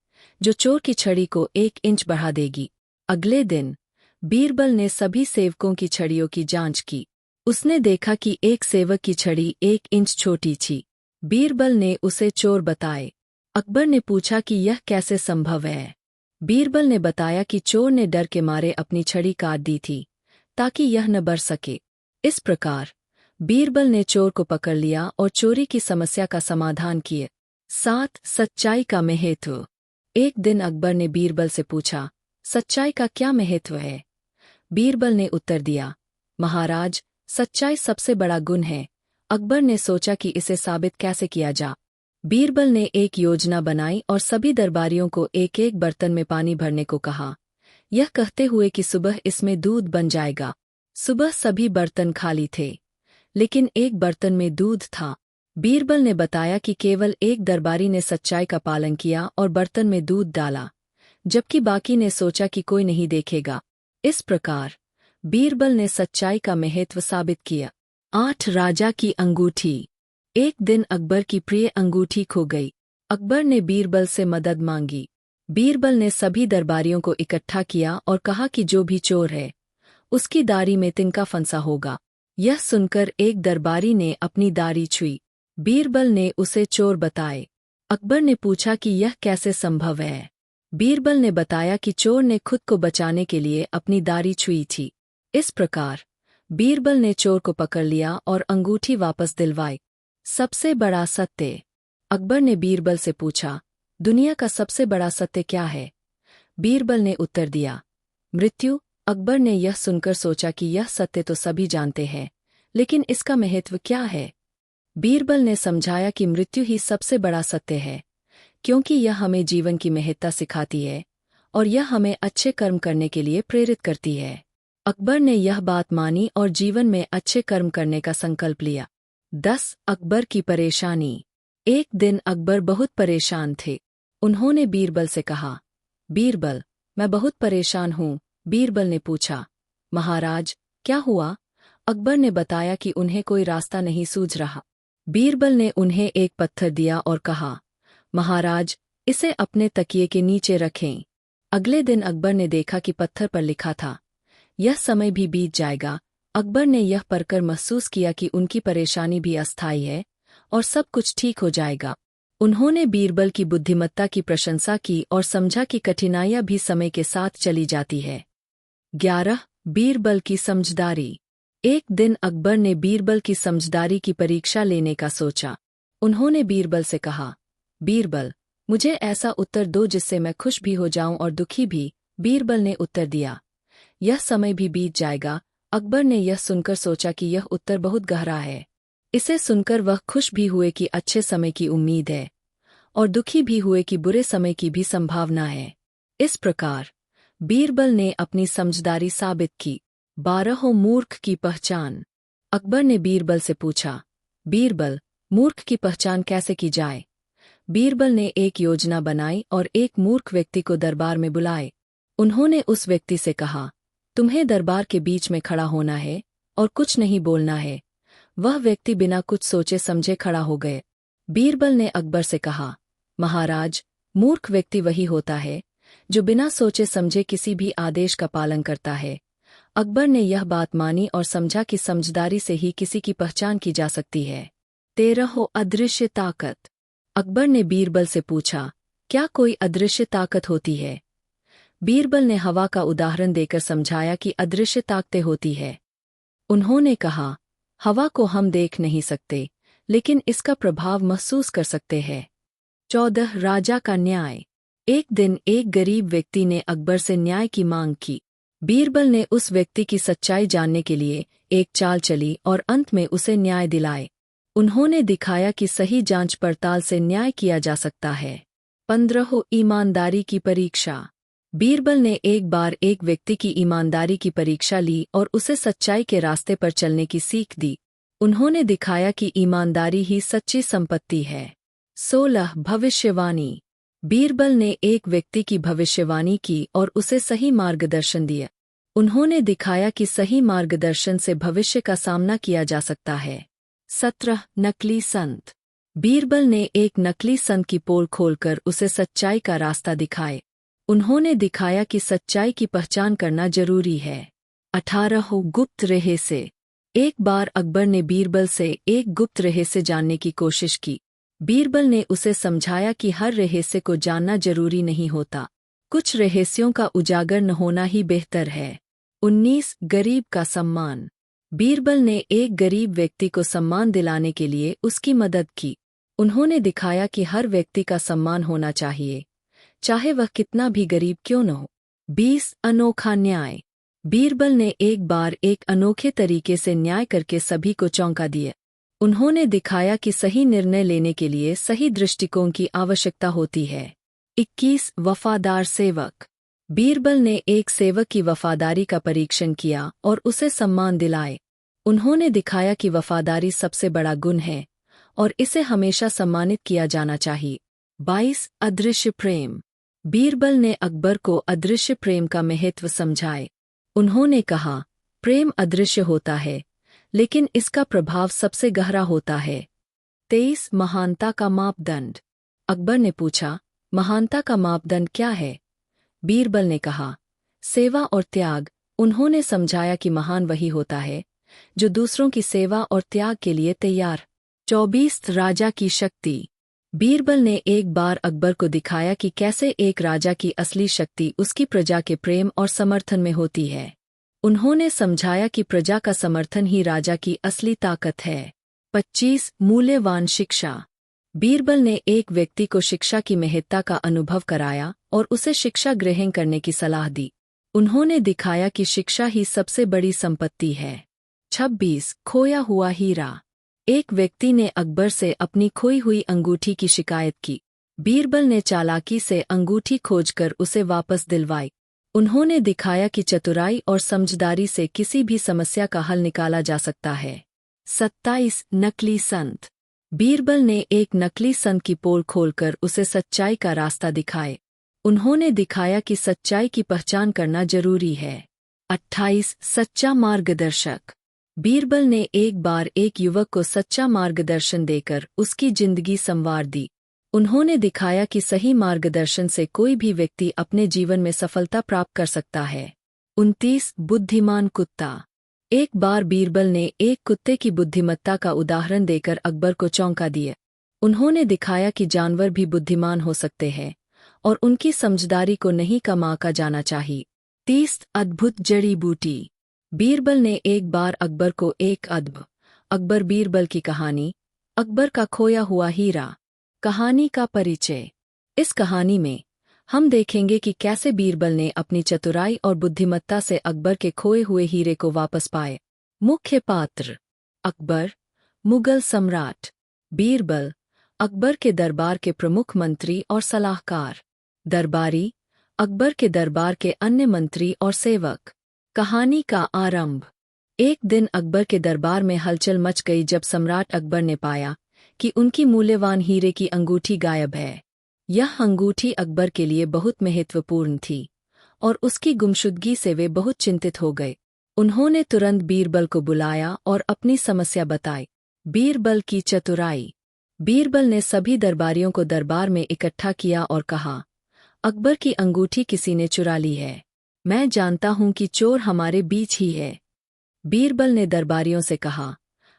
जो चोर की छड़ी को 1 इंच बढ़ा देगी। अगले दिन बीरबल ने सभी सेवकों की छड़ियों की जांच की। उसने देखा कि एक सेवक की छड़ी 1 इंच छोटी थी। बीरबल ने उसे चोर बताए। अकबर ने पूछा कि यह कैसे संभव है। बीरबल ने बताया कि चोर ने डर के मारे अपनी छड़ी काट दी थी ताकि यह न बढ़ सके। इस प्रकार बीरबल ने चोर को पकड़ लिया और चोरी की समस्या का समाधान किए। 7 सच्चाई का महत्व। एक दिन अकबर ने बीरबल से पूछा, सच्चाई का क्या महत्व है? बीरबल ने उत्तर दिया, महाराज, सच्चाई सबसे बड़ा गुण है। अकबर ने सोचा कि इसे साबित कैसे किया जा। बीरबल ने एक योजना बनाई और सभी दरबारियों को एक एक बर्तन में पानी भरने को कहा, यह कहते हुए कि सुबह इसमें दूध बन जाएगा। सुबह सभी बर्तन खाली थे, लेकिन एक बर्तन में दूध था। बीरबल ने बताया कि केवल एक दरबारी ने सच्चाई का पालन किया और बर्तन में दूध डाला, जबकि बाकी ने सोचा कि कोई नहीं देखेगा। इस प्रकार बीरबल ने सच्चाई का महत्व साबित किया। 8 राजा की अंगूठी। एक दिन अकबर की प्रिय अंगूठी खो गई। अकबर ने बीरबल से मदद मांगी। बीरबल ने सभी दरबारियों को इकट्ठा किया और कहा कि जो भी चोर है उसकी दाढ़ी में तिनका फंसा होगा। यह सुनकर एक दरबारी ने अपनी दाढ़ी छुई। बीरबल ने उसे चोर बताए। अकबर ने पूछा कि यह कैसे संभव है। बीरबल ने बताया कि चोर ने खुद को बचाने के लिए अपनी दाढ़ी छुई थी। इस प्रकार बीरबल ने चोर को पकड़ लिया और अंगूठी वापस दिलवाई। सबसे बड़ा सत्य। अकबर ने बीरबल से पूछा, दुनिया का सबसे बड़ा सत्य क्या है? बीरबल ने उत्तर दिया, मृत्यु। अकबर ने यह सुनकर सोचा कि यह सत्य तो सभी जानते हैं, लेकिन इसका महत्व क्या है? बीरबल ने समझाया कि मृत्यु ही सबसे बड़ा सत्य है, क्योंकि यह हमें जीवन की महत्ता सिखाती है और यह हमें अच्छे कर्म करने के लिए प्रेरित करती है। अकबर ने यह बात मानी और जीवन में अच्छे कर्म करने का संकल्प लिया। 10 अकबर की परेशानी। एक दिन अकबर बहुत परेशान थे। उन्होंने बीरबल से कहा, बीरबल, मैं बहुत परेशान हूँ। बीरबल ने पूछा, महाराज, क्या हुआ? अकबर ने बताया कि उन्हें कोई रास्ता नहीं सूझ रहा। बीरबल ने उन्हें एक पत्थर दिया और कहा, महाराज, इसे अपने तकिए के नीचे रखें। अगले दिन अकबर ने देखा कि पत्थर पर लिखा था, यह समय भी बीत जाएगा। अकबर ने यह पढ़कर महसूस किया कि उनकी परेशानी भी अस्थायी है और सब कुछ ठीक हो जाएगा। उन्होंने बीरबल की बुद्धिमत्ता की प्रशंसा की और समझा कि कठिनाइयां भी समय के साथ चली जाती है। 11 बीरबल की समझदारी। एक दिन अकबर ने बीरबल की समझदारी की परीक्षा लेने का सोचा। उन्होंने बीरबल से कहा, बीरबल, मुझे ऐसा उत्तर दो जिससे मैं खुश भी हो जाऊं और दुखी भी। बीरबल ने उत्तर दिया, यह समय भी बीत जाएगा। अकबर ने यह सुनकर सोचा कि यह उत्तर बहुत गहरा है। इसे सुनकर वह खुश भी हुए कि अच्छे समय की उम्मीद है और दुखी भी हुए कि बुरे समय की भी संभावना है। इस प्रकार बीरबल ने अपनी समझदारी साबित की। 12 मूर्ख की पहचान। अकबर ने बीरबल से पूछा, बीरबल, मूर्ख की पहचान कैसे की जाए? बीरबल ने एक योजना बनाई और एक मूर्ख व्यक्ति को दरबार में बुलाए। उन्होंने उस व्यक्ति से कहा, तुम्हें दरबार के बीच में खड़ा होना है और कुछ नहीं बोलना है। वह व्यक्ति बिना कुछ सोचे समझे खड़ा हो गए। बीरबल ने अकबर से कहा, महाराज, मूर्ख व्यक्ति वही होता है जो बिना सोचे समझे किसी भी आदेश का पालन करता है। अकबर ने यह बात मानी और समझा कि समझदारी से ही किसी की पहचान की जा सकती है। 13 अदृश्य ताकत। अकबर ने बीरबल से पूछा, क्या कोई अदृश्य ताकत होती है? बीरबल ने हवा का उदाहरण देकर समझाया कि अदृश्य ताकतें होती है। उन्होंने कहा, हवा को हम देख नहीं सकते, लेकिन इसका प्रभाव महसूस कर सकते हैं। 14 राजा का न्याय। एक दिन एक गरीब व्यक्ति ने अकबर से न्याय की मांग की। बीरबल ने उस व्यक्ति की सच्चाई जानने के लिए एक चाल चली और अंत में उसे न्याय दिलाए। उन्होंने दिखाया कि सही जांच पड़ताल से न्याय किया जा सकता है। 15 ईमानदारी की परीक्षा। बीरबल ने एक बार एक व्यक्ति की ईमानदारी की परीक्षा ली और उसे सच्चाई के रास्ते पर चलने की सीख दी। उन्होंने दिखाया कि ईमानदारी ही सच्ची संपत्ति है। 16 भविष्यवाणी। बीरबल ने एक व्यक्ति की भविष्यवाणी की और उसे सही मार्गदर्शन दिया। उन्होंने दिखाया कि सही मार्गदर्शन से भविष्य का सामना किया जा सकता है। 17 नकली संत। बीरबल ने एक नकली संत की पोल खोलकर उसे सच्चाई का रास्ता दिखाए। उन्होंने दिखाया कि सच्चाई की पहचान करना जरूरी है। 18 गुप्त रहस्य। एक बार अकबर ने बीरबल से एक गुप्त रहस्य जानने की कोशिश की। बीरबल ने उसे समझाया कि हर रहस्य को जानना जरूरी नहीं होता, कुछ रहस्यों का उजागर न होना ही बेहतर है। 19 गरीब का सम्मान। बीरबल ने एक गरीब व्यक्ति को सम्मान दिलाने के लिए उसकी मदद की। उन्होंने दिखाया कि हर व्यक्ति का सम्मान होना चाहिए, चाहे वह कितना भी गरीब क्यों न हो। 20 अनोखा न्याय। बीरबल ने एक बार एक अनोखे तरीके से न्याय करके सभी को चौंका दिया। उन्होंने दिखाया कि सही निर्णय लेने के लिए सही दृष्टिकोण की आवश्यकता होती है। 21 वफादार सेवक। बीरबल ने एक सेवक की वफादारी का परीक्षण किया और उसे सम्मान दिलाए। उन्होंने दिखाया कि वफादारी सबसे बड़ा गुण है और इसे हमेशा सम्मानित किया जाना चाहिए। 22 अदृश्य प्रेम। बीरबल ने अकबर को अदृश्य प्रेम का महत्व समझाए। उन्होंने कहा, प्रेम अदृश्य होता है, लेकिन इसका प्रभाव सबसे गहरा होता है। 23 महानता का मापदंड। अकबर ने पूछा, महानता का मापदंड क्या है? बीरबल ने कहा, सेवा और त्याग। उन्होंने समझाया कि महान वही होता है जो दूसरों की सेवा और त्याग के लिए तैयार। 24 राजा की शक्ति। बीरबल ने एक बार अकबर को दिखाया कि कैसे एक राजा की असली शक्ति उसकी प्रजा के प्रेम और समर्थन में होती है। उन्होंने समझाया कि प्रजा का समर्थन ही राजा की असली ताकत है। 25 मूल्यवान शिक्षा। बीरबल ने एक व्यक्ति को शिक्षा की महत्ता का अनुभव कराया और उसे शिक्षा ग्रहण करने की सलाह दी। उन्होंने दिखाया कि शिक्षा ही सबसे बड़ी संपत्ति है। 26 खोया हुआ हीरा। एक व्यक्ति ने अकबर से अपनी खोई हुई अंगूठी की शिकायत की। बीरबल ने चालाकी से अंगूठी खोजकर उसे वापस दिलवाई। उन्होंने दिखाया कि चतुराई और समझदारी से किसी भी समस्या का हल निकाला जा सकता है। 27 नकली संत। बीरबल ने एक नकली संत की पोल खोलकर उसे सच्चाई का रास्ता दिखाए। उन्होंने दिखाया कि सच्चाई की पहचान करना जरूरी है। 28 सच्चा मार्गदर्शक। बीरबल ने एक बार एक युवक को सच्चा मार्गदर्शन देकर उसकी जिंदगी संवार दी। उन्होंने दिखाया कि सही मार्गदर्शन से कोई भी व्यक्ति अपने जीवन में सफलता प्राप्त कर सकता है। 29 बुद्धिमान कुत्ता। एक बार बीरबल ने एक कुत्ते की बुद्धिमत्ता का उदाहरण देकर अकबर को चौंका दिया। उन्होंने दिखाया कि जानवर भी बुद्धिमान हो सकते हैं और उनकी समझदारी को नहीं कम आंका जाना चाहिए। 30 अद्भुत जड़ी बूटी। बीरबल ने एक बार अकबर को एक अद्भुत अकबर बीरबल की कहानी, अकबर का खोया हुआ हीरा, कहानी का परिचय। इस कहानी में हम देखेंगे कि कैसे बीरबल ने अपनी चतुराई और बुद्धिमत्ता से अकबर के खोए हुए हीरे को वापस पाए। मुख्य पात्र: अकबर, मुगल सम्राट। बीरबल, अकबर के दरबार के प्रमुख मंत्री और सलाहकार। दरबारी, अकबर के दरबार के अन्य मंत्री और सेवक। कहानी का आरंभ। एक दिन अकबर के दरबार में हलचल मच गई जब सम्राट अकबर ने पाया कि उनकी मूल्यवान हीरे की अंगूठी गायब है। यह अंगूठी अकबर के लिए बहुत महत्वपूर्ण थी और उसकी गुमशुदगी से वे बहुत चिंतित हो गए। उन्होंने तुरंत बीरबल को बुलाया और अपनी समस्या बताई। बीरबल की चतुराई। बीरबल ने सभी दरबारियों को दरबार में इकट्ठा किया और कहा, अकबर की अंगूठी किसी ने चुरा ली है। मैं जानता हूं कि चोर हमारे बीच ही है। बीरबल ने दरबारियों से कहा,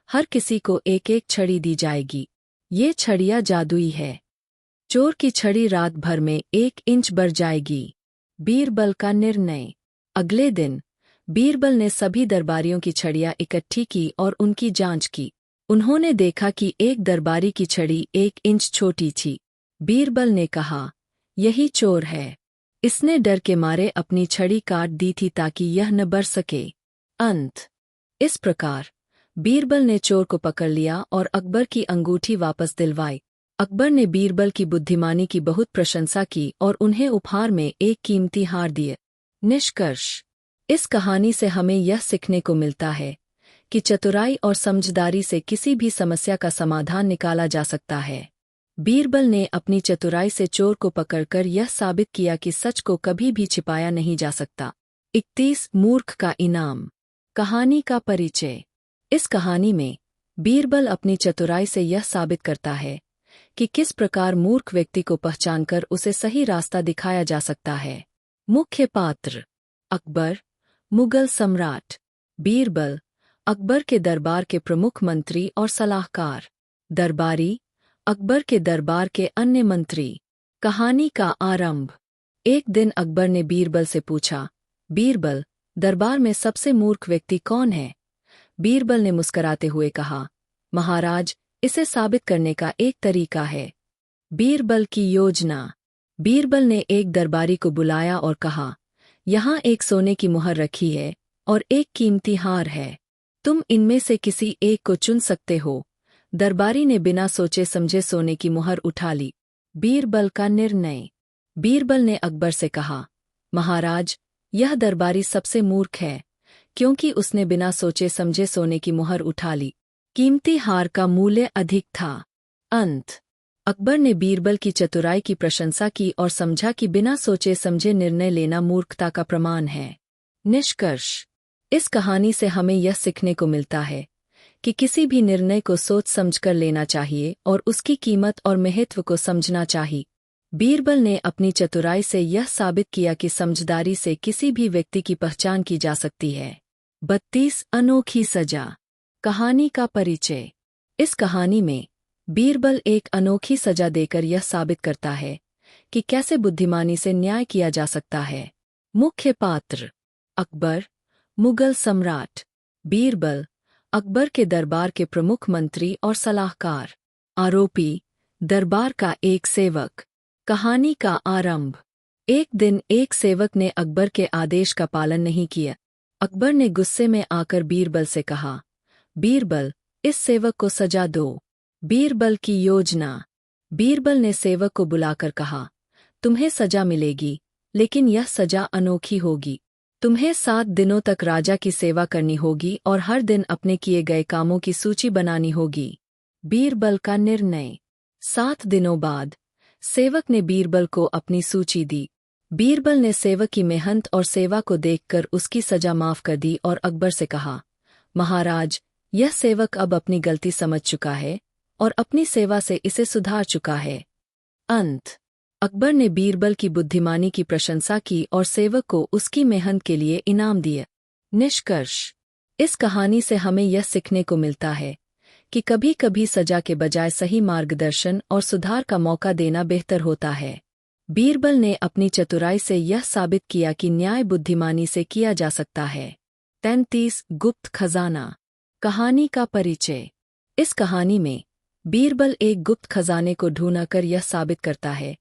हर किसी को एक एक छड़ी दी जाएगी। ये छड़ियां जादुई है। चोर की छड़ी रात भर में 1 इंच बढ़ जाएगी। बीरबल का निर्णय। अगले दिन बीरबल ने सभी दरबारियों की छड़ियां इकट्ठी की और उनकी जांच की। उन्होंने देखा कि एक दरबारी की छड़ी 1 इंच छोटी थी। बीरबल ने कहा, यही चोर है। इसने डर के मारे अपनी छड़ी काट दी थी ताकि यह न बढ़ सके। अंत। इस प्रकार बीरबल ने चोर को पकड़ लिया और अकबर की अंगूठी वापस दिलवाई। अकबर ने बीरबल की बुद्धिमानी की बहुत प्रशंसा की और उन्हें उपहार में एक कीमती हार दिए। निष्कर्ष: इस कहानी से हमें यह सीखने को मिलता है कि चतुराई और समझदारी से किसी भी समस्या का समाधान निकाला जा सकता है। बीरबल ने अपनी चतुराई से चोर को पकड़कर यह साबित किया कि सच को कभी भी छिपाया नहीं जा सकता। 31 मूर्ख का इनाम। कहानी का परिचय। इस कहानी में बीरबल अपनी चतुराई से यह साबित करता है कि किस प्रकार मूर्ख व्यक्ति को पहचानकर उसे सही रास्ता दिखाया जा सकता है। मुख्य पात्र: अकबर, मुगल सम्राट। बीरबल, अकबर के दरबार के प्रमुख मंत्री और सलाहकार। दरबारी, अकबर के दरबार के अन्य मंत्री। कहानी का आरंभ। एक दिन अकबर ने बीरबल से पूछा, बीरबल, दरबार में सबसे मूर्ख व्यक्ति कौन है? बीरबल ने मुस्कुराते हुए कहा, महाराज, इसे साबित करने का एक तरीका है। बीरबल की योजना। बीरबल ने एक दरबारी को बुलाया और कहा, यहाँ एक सोने की मुहर रखी है और एक कीमती हार है। तुम इनमें से किसी एक को चुन सकते हो। दरबारी ने बिना सोचे समझे सोने की मुहर उठा ली। बीरबल का निर्णय। बीरबल ने अकबर से कहा, महाराज, यह दरबारी सबसे मूर्ख है, क्योंकि उसने बिना सोचे समझे सोने की मुहर उठा ली। कीमती हार का मूल्य अधिक था। अंत। अकबर ने बीरबल की चतुराई की प्रशंसा की और समझा कि बिना सोचे समझे निर्णय लेना मूर्खता का प्रमाण है। निष्कर्ष। इस कहानी से हमें यह सीखने को मिलता है कि किसी भी निर्णय को सोच समझकर लेना चाहिए और उसकी कीमत और महत्व को समझना चाहिए। बीरबल ने अपनी चतुराई से यह साबित किया कि समझदारी से किसी भी व्यक्ति की पहचान की जा सकती है। 32 अनोखी सजा। कहानी का परिचय। इस कहानी में बीरबल एक अनोखी सजा देकर यह साबित करता है कि कैसे बुद्धिमानी से न्याय किया जा सकता है। मुख्य पात्र: अकबर, मुगल सम्राट। बीरबल, अकबर के दरबार के प्रमुख मंत्री और सलाहकार। आरोपी, दरबार का एक सेवक। कहानी का आरंभ। एक दिन एक सेवक ने अकबर के आदेश का पालन नहीं किया। अकबर ने गुस्से में आकर बीरबल से कहा, बीरबल, इस सेवक को सजा दो। बीरबल की योजना। बीरबल ने सेवक को बुलाकर कहा, तुम्हें सजा मिलेगी, लेकिन यह सजा अनोखी होगी। तुम्हें 7 दिनों तक राजा की सेवा करनी होगी और हर दिन अपने किए गए कामों की सूची बनानी होगी। बीरबल का निर्णय। 7 दिनों बाद सेवक ने बीरबल को अपनी सूची दी। बीरबल ने सेवक की मेहनत और सेवा को देखकर उसकी सजा माफ कर दी और अकबर से कहा, महाराज, यह सेवक अब अपनी गलती समझ चुका है और अपनी सेवा से इसे सुधार चुका है। अंत। अकबर ने बीरबल की बुद्धिमानी की प्रशंसा की और सेवक को उसकी मेहनत के लिए इनाम दिया। निष्कर्ष। इस कहानी से हमें यह सीखने को मिलता है कि कभी-कभी सजा के बजाय सही मार्गदर्शन और सुधार का मौका देना बेहतर होता है। बीरबल ने अपनी चतुराई से यह साबित किया कि न्याय बुद्धिमानी से किया जा सकता है। 33 गुप्त खजाना। कहानी का परिचय। इस कहानी में बीरबल एक गुप्त खजाने को ढूंढकर यह साबित करता है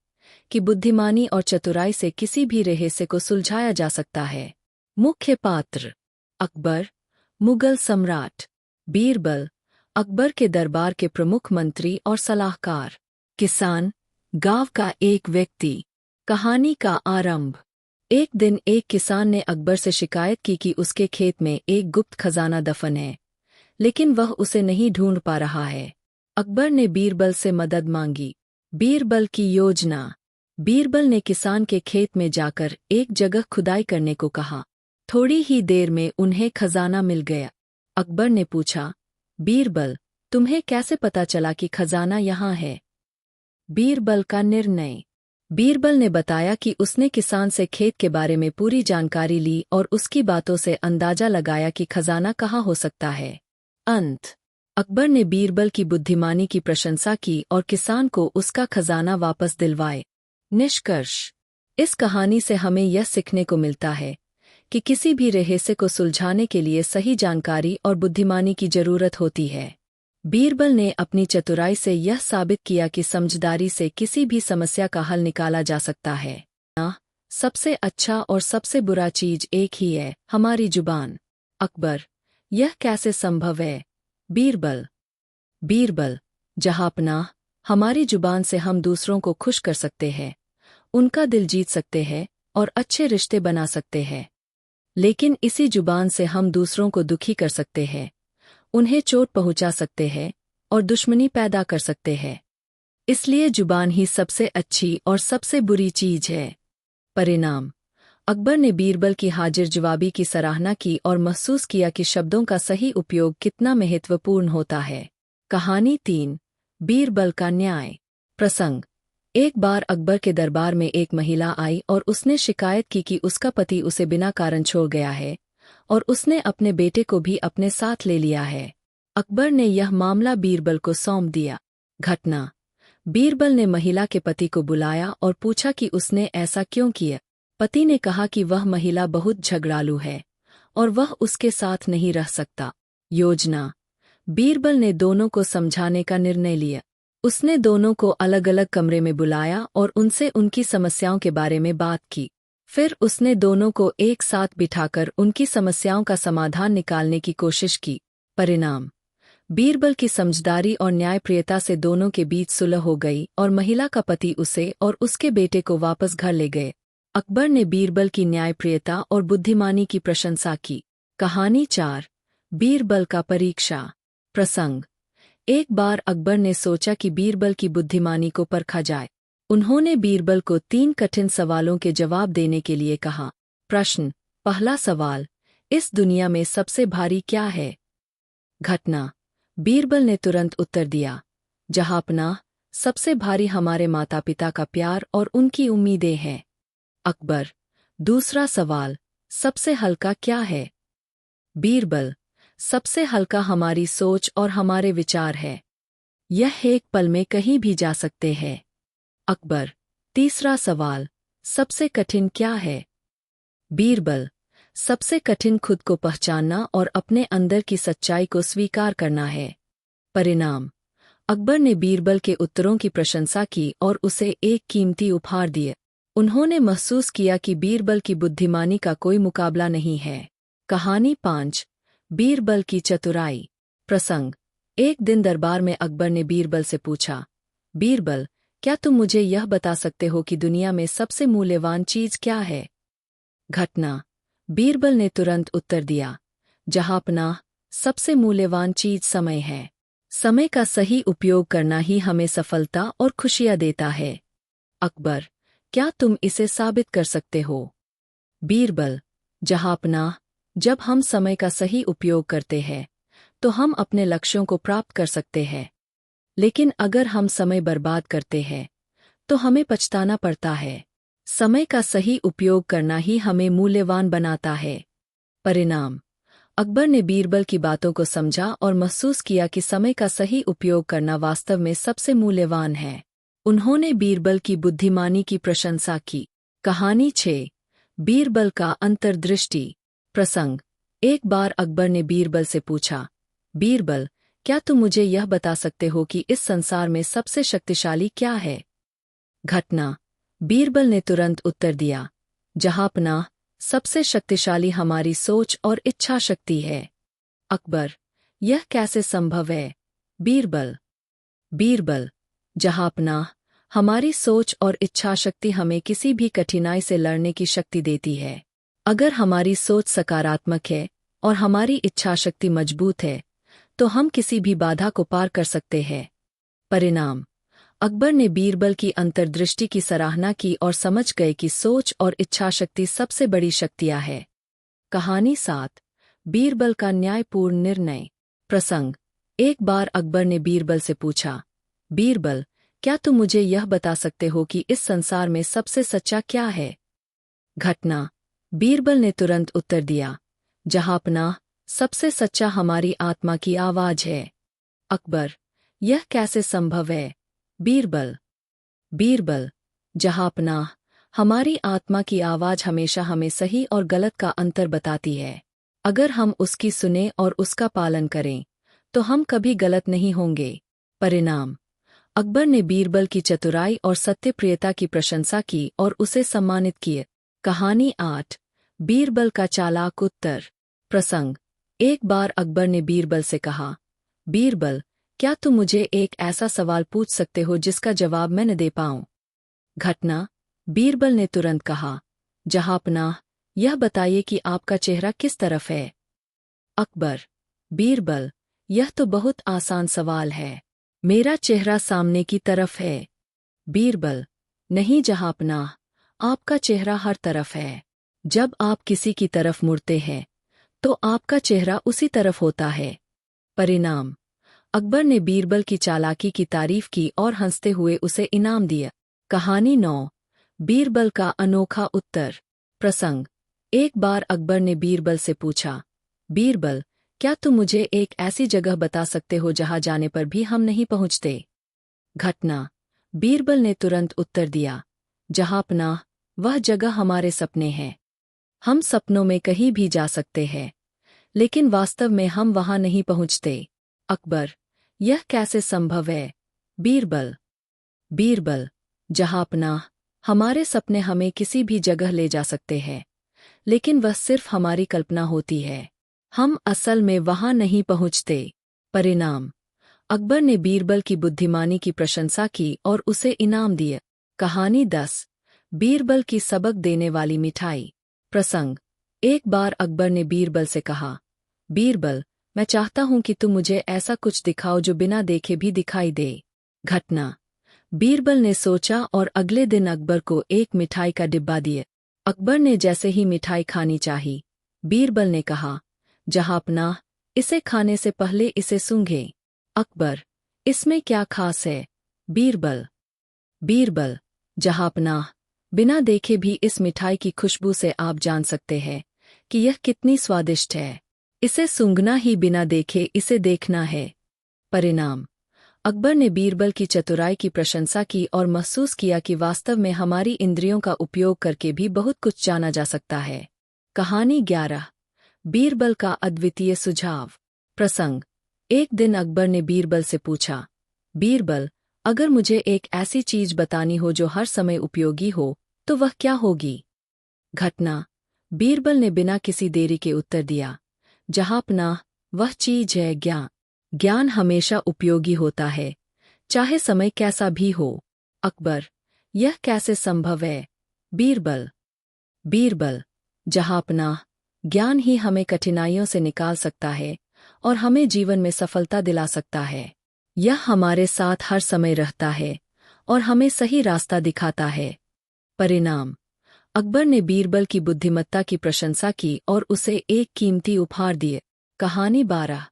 कि बुद्धिमानी और चतुराई से किसी भी रहस्य को सुलझाया जा सकता है। मुख्य पात्र: अकबर, मुगल सम्राट। बीरबल, अकबर के दरबार के प्रमुख मंत्री और सलाहकार। किसान, गांव का एक व्यक्ति। कहानी का आरंभ। एक दिन एक किसान ने अकबर से शिकायत की कि उसके खेत में एक गुप्त खजाना दफन है, लेकिन वह उसे नहीं ढूंढ पा रहा है। अकबर ने बीरबल से मदद मांगी। बीरबल की योजना। बीरबल ने किसान के खेत में जाकर एक जगह खुदाई करने को कहा। थोड़ी ही देर में उन्हें खजाना मिल गया। अकबर ने पूछा, बीरबल, तुम्हें कैसे पता चला कि खजाना यहाँ है? बीरबल का निर्णय। बीरबल ने बताया कि उसने किसान से खेत के बारे में पूरी जानकारी ली और उसकी बातों से अंदाजा लगाया कि खजाना कहाँ हो सकता है। अंत। अकबर ने बीरबल की बुद्धिमानी की प्रशंसा की और किसान को उसका खजाना वापस दिलवाए। निष्कर्ष। इस कहानी से हमें यह सीखने को मिलता है कि किसी भी रहस्य को सुलझाने के लिए सही जानकारी और बुद्धिमानी की जरूरत होती है। बीरबल ने अपनी चतुराई से यह साबित किया कि समझदारी से किसी भी समस्या का हल निकाला जा सकता है। सबसे अच्छा और सबसे बुरा चीज एक ही है, हमारी जुबान। अकबर, यह कैसे संभव है? बीरबल, जहांपनाह, हमारी जुबान से हम दूसरों को खुश कर सकते हैं, उनका दिल जीत सकते हैं और अच्छे रिश्ते बना सकते हैं। लेकिन इसी जुबान से हम दूसरों को दुखी कर सकते हैं, उन्हें चोट पहुंचा सकते हैं और दुश्मनी पैदा कर सकते हैं। इसलिए जुबान ही सबसे अच्छी और सबसे बुरी चीज है। परिणाम। अकबर ने बीरबल की हाजिर जवाबी की सराहना की और महसूस किया कि शब्दों का सही उपयोग कितना महत्वपूर्ण होता है। कहानी 3। बीरबल का न्याय। प्रसंग। एक बार अकबर के दरबार में एक महिला आई और उसने शिकायत की कि उसका पति उसे बिना कारण छोड़ गया है और उसने अपने बेटे को भी अपने साथ ले लिया है। अकबर ने यह मामला बीरबल को सौंप दिया। घटना। बीरबल ने महिला के पति को बुलाया और पूछा कि उसने ऐसा क्यों किया। पति ने कहा कि वह महिला बहुत झगड़ालू है और वह उसके साथ नहीं रह सकता। योजना। बीरबल ने दोनों को समझाने का निर्णय लिया। उसने दोनों को अलग अलग कमरे में बुलाया और उनसे उनकी समस्याओं के बारे में बात की। फिर उसने दोनों को एक साथ बिठाकर उनकी समस्याओं का समाधान निकालने की कोशिश की। परिणाम। बीरबल की समझदारी और न्यायप्रियता से दोनों के बीच सुलह हो गई और महिला का पति उसे और उसके बेटे को वापस घर ले गए। अकबर ने बीरबल की न्यायप्रियता और बुद्धिमानी की प्रशंसा की। कहानी 4। बीरबल का परीक्षा। प्रसंग। एक बार अकबर ने सोचा कि बीरबल की बुद्धिमानी को परखा जाए। उन्होंने बीरबल को 3 कठिन सवालों के जवाब देने के लिए कहा। प्रश्न। पहला सवाल, इस दुनिया में सबसे भारी क्या है? घटना। बीरबल ने तुरंत उत्तर दिया, जहांपनाह, सबसे भारी हमारे माता पिता का प्यार और उनकी उम्मीदें हैं। अकबर। दूसरा सवाल, सबसे हल्का क्या है? बीरबल। सबसे हल्का हमारी सोच और हमारे विचार है। यह एक पल में कहीं भी जा सकते हैं। अकबर। तीसरा सवाल, सबसे कठिन क्या है? बीरबल। सबसे कठिन खुद को पहचानना और अपने अंदर की सच्चाई को स्वीकार करना है। परिणाम। अकबर ने बीरबल के उत्तरों की प्रशंसा की और उसे एक कीमती उपहार दिए। उन्होंने महसूस किया कि बीरबल की बुद्धिमानी का कोई मुकाबला नहीं है। कहानी 5। बीरबल की चतुराई। प्रसंग। एक दिन दरबार में अकबर ने बीरबल से पूछा, बीरबल, क्या तुम मुझे यह बता सकते हो कि दुनिया में सबसे मूल्यवान चीज क्या है? घटना। बीरबल ने तुरंत उत्तर दिया, जहांपनाह, सबसे मूल्यवान चीज समय है। समय का सही उपयोग करना ही हमें सफलता और खुशियां देता है। अकबर। क्या तुम इसे साबित कर सकते हो? बीरबल। जहांपनाह, जब हम समय का सही उपयोग करते हैं तो हम अपने लक्ष्यों को प्राप्त कर सकते हैं, लेकिन अगर हम समय बर्बाद करते हैं तो हमें पछताना पड़ता है। समय का सही उपयोग करना ही हमें मूल्यवान बनाता है। परिणाम। अकबर ने बीरबल की बातों को समझा और महसूस किया कि समय का सही उपयोग करना वास्तव में सबसे मूल्यवान है। उन्होंने बीरबल की बुद्धिमानी की प्रशंसा की। कहानी 6। बीरबल का अंतर्दृष्टि। प्रसंग। एक बार अकबर ने बीरबल से पूछा, बीरबल, क्या तुम मुझे यह बता सकते हो कि इस संसार में सबसे शक्तिशाली क्या है? घटना। बीरबल ने तुरंत उत्तर दिया, जहांपनाह, सबसे शक्तिशाली हमारी सोच और इच्छा शक्ति है। अकबर। यह कैसे संभव है? बीरबल। बीरबल। जहांपनाह, हमारी सोच और इच्छा शक्ति हमें किसी भी कठिनाई से लड़ने की शक्ति देती है। अगर हमारी सोच सकारात्मक है और हमारी इच्छा शक्ति मजबूत है तो हम किसी भी बाधा को पार कर सकते हैं। परिणाम। अकबर ने बीरबल की अंतर्दृष्टि की सराहना की और समझ गए कि सोच और इच्छा शक्ति सबसे बड़ी शक्तियां हैं। कहानी 7। बीरबल का न्यायपूर्ण निर्णय। प्रसंग। एक बार अकबर ने बीरबल से पूछा, बीरबल, क्या तुम मुझे यह बता सकते हो कि इस संसार में सबसे सच्चा क्या है? घटना। बीरबल ने तुरंत उत्तर दिया, जहांपनाह, सबसे सच्चा हमारी आत्मा की आवाज है। अकबर। यह कैसे संभव है? बीरबल। बीरबल। जहांपनाह, हमारी आत्मा की आवाज हमेशा हमें सही और गलत का अंतर बताती है। अगर हम उसकी सुने और उसका पालन करें तो हम कभी गलत नहीं होंगे। परिणाम। अकबर ने बीरबल की चतुराई और सत्यप्रियता की प्रशंसा की और उसे सम्मानित किए। कहानी 8। बीरबल का चालाक उत्तर। प्रसंग। एक बार अकबर ने बीरबल से कहा, बीरबल, क्या तुम मुझे एक ऐसा सवाल पूछ सकते हो जिसका जवाब मैं न दे पाऊं? घटना। बीरबल ने तुरंत कहा, जहांपनाह, यह बताइए कि आपका चेहरा किस तरफ है? अकबर। बीरबल, यह तो बहुत आसान सवाल है। मेरा चेहरा सामने की तरफ है। बीरबल, नहीं जहाँपनाह, आपका चेहरा हर तरफ है। जब आप किसी की तरफ मुड़ते हैं तो आपका चेहरा उसी तरफ होता है। परिणाम। अकबर ने बीरबल की चालाकी की तारीफ की और हंसते हुए उसे इनाम दिया। कहानी 9। बीरबल का अनोखा उत्तर। प्रसंग। एक बार अकबर ने बीरबल से पूछा, बीरबल, क्या तुम मुझे एक ऐसी जगह बता सकते हो जहां जाने पर भी हम नहीं पहुंचते? घटना। बीरबल ने तुरंत उत्तर दिया, जहाँपनाह, वह जगह हमारे सपने हैं। हम सपनों में कहीं भी जा सकते हैं, लेकिन वास्तव में हम वहां नहीं पहुंचते। अकबर, यह कैसे संभव है? बीरबल। बीरबल, जहाँपनाह, हमारे सपने हमें किसी भी जगह ले जा सकते हैं, लेकिन वह सिर्फ हमारी कल्पना होती है। हम असल में वहां नहीं पहुंचते। परिणाम। अकबर ने बीरबल की बुद्धिमानी की प्रशंसा की और उसे इनाम दिया। कहानी 10। बीरबल की सबक देने वाली मिठाई। प्रसंग। एक बार अकबर ने बीरबल से कहा, बीरबल, मैं चाहता हूं कि तुम मुझे ऐसा कुछ दिखाओ जो बिना देखे भी दिखाई दे। घटना। बीरबल ने सोचा और अगले दिन अकबर को एक मिठाई का डिब्बा दिया। अकबर ने जैसे ही मिठाई खानी चाही, बीरबल ने कहा, जहाँपनाह, इसे खाने से पहले इसे सूंघे। अकबर, इसमें क्या खास है? बीरबल। बीरबल, जहाँपनाह, बिना देखे भी इस मिठाई की खुशबू से आप जान सकते हैं कि यह कितनी स्वादिष्ट है। इसे सूंघना ही बिना देखे इसे देखना है। परिणाम। अकबर ने बीरबल की चतुराई की प्रशंसा की और महसूस किया कि वास्तव में हमारी इंद्रियों का उपयोग करके भी बहुत कुछ जाना जा सकता है। कहानी 11। बीरबल का अद्वितीय सुझाव। प्रसंग। एक दिन अकबर ने बीरबल से पूछा, बीरबल, अगर मुझे एक ऐसी चीज बतानी हो जो हर समय उपयोगी हो, तो वह क्या होगी? घटना। बीरबल ने बिना किसी देरी के उत्तर दिया, जहाँपनाह, वह चीज है ज्ञान। ज्ञान हमेशा उपयोगी होता है, चाहे समय कैसा भी हो। अकबर, यह कैसे संभव है? बीरबल। बीरबल, जहाँपनाह, ज्ञान ही हमें कठिनाइयों से निकाल सकता है और हमें जीवन में सफलता दिला सकता है। यह हमारे साथ हर समय रहता है और हमें सही रास्ता दिखाता है। परिणाम। अकबर ने बीरबल की बुद्धिमत्ता की प्रशंसा की और उसे एक कीमती उपहार दिए। कहानी 12।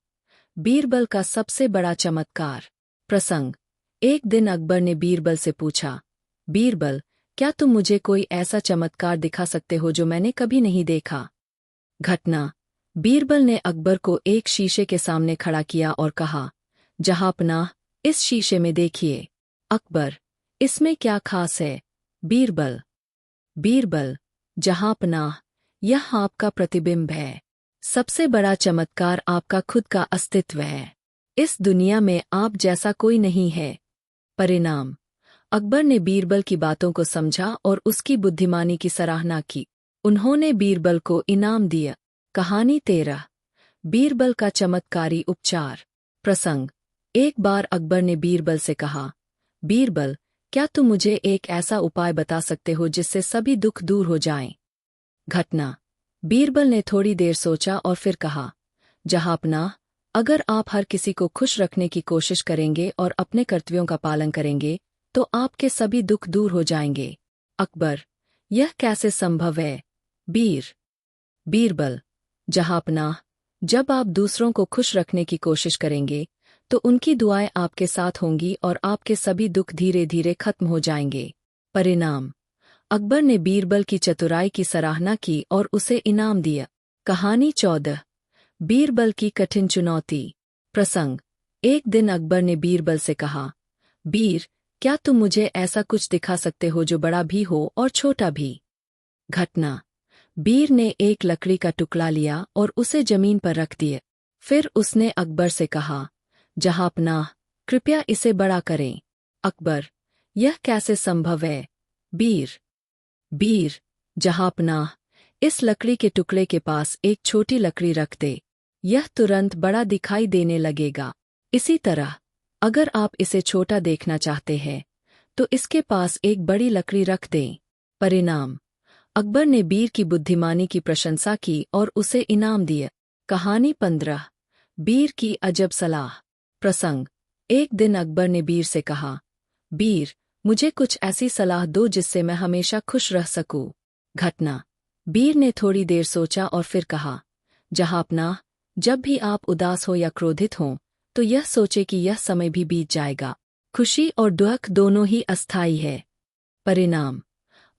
बीरबल का सबसे बड़ा चमत्कार। प्रसंग। एक दिन अकबर ने बीरबल से पूछा, बीरबल, क्या तुम मुझे कोई ऐसा चमत्कार दिखा सकते हो जो मैंने कभी नहीं देखा? घटना। बीरबल ने अकबर को एक शीशे के सामने खड़ा किया और कहा, जहाँपनाह, इस शीशे में देखिए। अकबर, इसमें क्या खास है? बीरबल। बीरबल, जहाँपनाह, यह आपका प्रतिबिंब है। सबसे बड़ा चमत्कार आपका खुद का अस्तित्व है। इस दुनिया में आप जैसा कोई नहीं है। परिणाम। अकबर ने बीरबल की बातों को समझा और उसकी बुद्धिमानी की सराहना की। उन्होंने बीरबल को इनाम दिया। कहानी 13। बीरबल का चमत्कारी उपचार। प्रसंग। एक बार अकबर ने बीरबल से कहा, बीरबल, क्या तुम मुझे एक ऐसा उपाय बता सकते हो जिससे सभी दुख दूर हो जाएं? घटना। बीरबल ने थोड़ी देर सोचा और फिर कहा, जहाँपनाह, अगर आप हर किसी को खुश रखने की कोशिश करेंगे और अपने कर्तव्यों का पालन करेंगे, तो आपके सभी दुख दूर हो जाएंगे। अकबर, यह कैसे संभव है? बीरबल, जहाँपनाह, जब आप दूसरों को खुश रखने की कोशिश करेंगे, तो उनकी दुआएं आपके साथ होंगी और आपके सभी दुख धीरे धीरे खत्म हो जाएंगे। परिणाम। अकबर ने बीरबल की चतुराई की सराहना की और उसे इनाम दिया। कहानी 14। बीरबल की कठिन चुनौती। प्रसंग। एक दिन अकबर ने बीरबल से कहा, बीर, क्या तुम मुझे ऐसा कुछ दिखा सकते हो जो बड़ा भी हो और छोटा भी? घटना। बीर ने एक लकड़ी का टुकड़ा लिया और उसे जमीन पर रख दिया। फिर उसने अकबर से कहा, जहाँपनाह, कृपया इसे बड़ा करें। अकबर, यह कैसे संभव है? बीर, जहाँपनाह, इस लकड़ी के टुकड़े के पास एक छोटी लकड़ी रख दे, यह तुरंत बड़ा दिखाई देने लगेगा। इसी तरह, अगर आप इसे छोटा देखना चाहते हैं, तो इसके पास एक बड़ी लकड़ी रख दें। परिणाम। अकबर ने बीर की बुद्धिमानी की प्रशंसा की और उसे इनाम दिया। कहानी 15। बीर की अजब सलाह। प्रसंग। एक दिन अकबर ने बीर से कहा, बीर, मुझे कुछ ऐसी सलाह दो जिससे मैं हमेशा खुश रह सकूं। घटना। बीर ने थोड़ी देर सोचा और फिर कहा, जहांपनाह, जब भी आप उदास हो या क्रोधित हों, तो यह सोचे कि यह समय भी बीत जाएगा। खुशी और दुख दोनों ही अस्थायी है। परिणाम।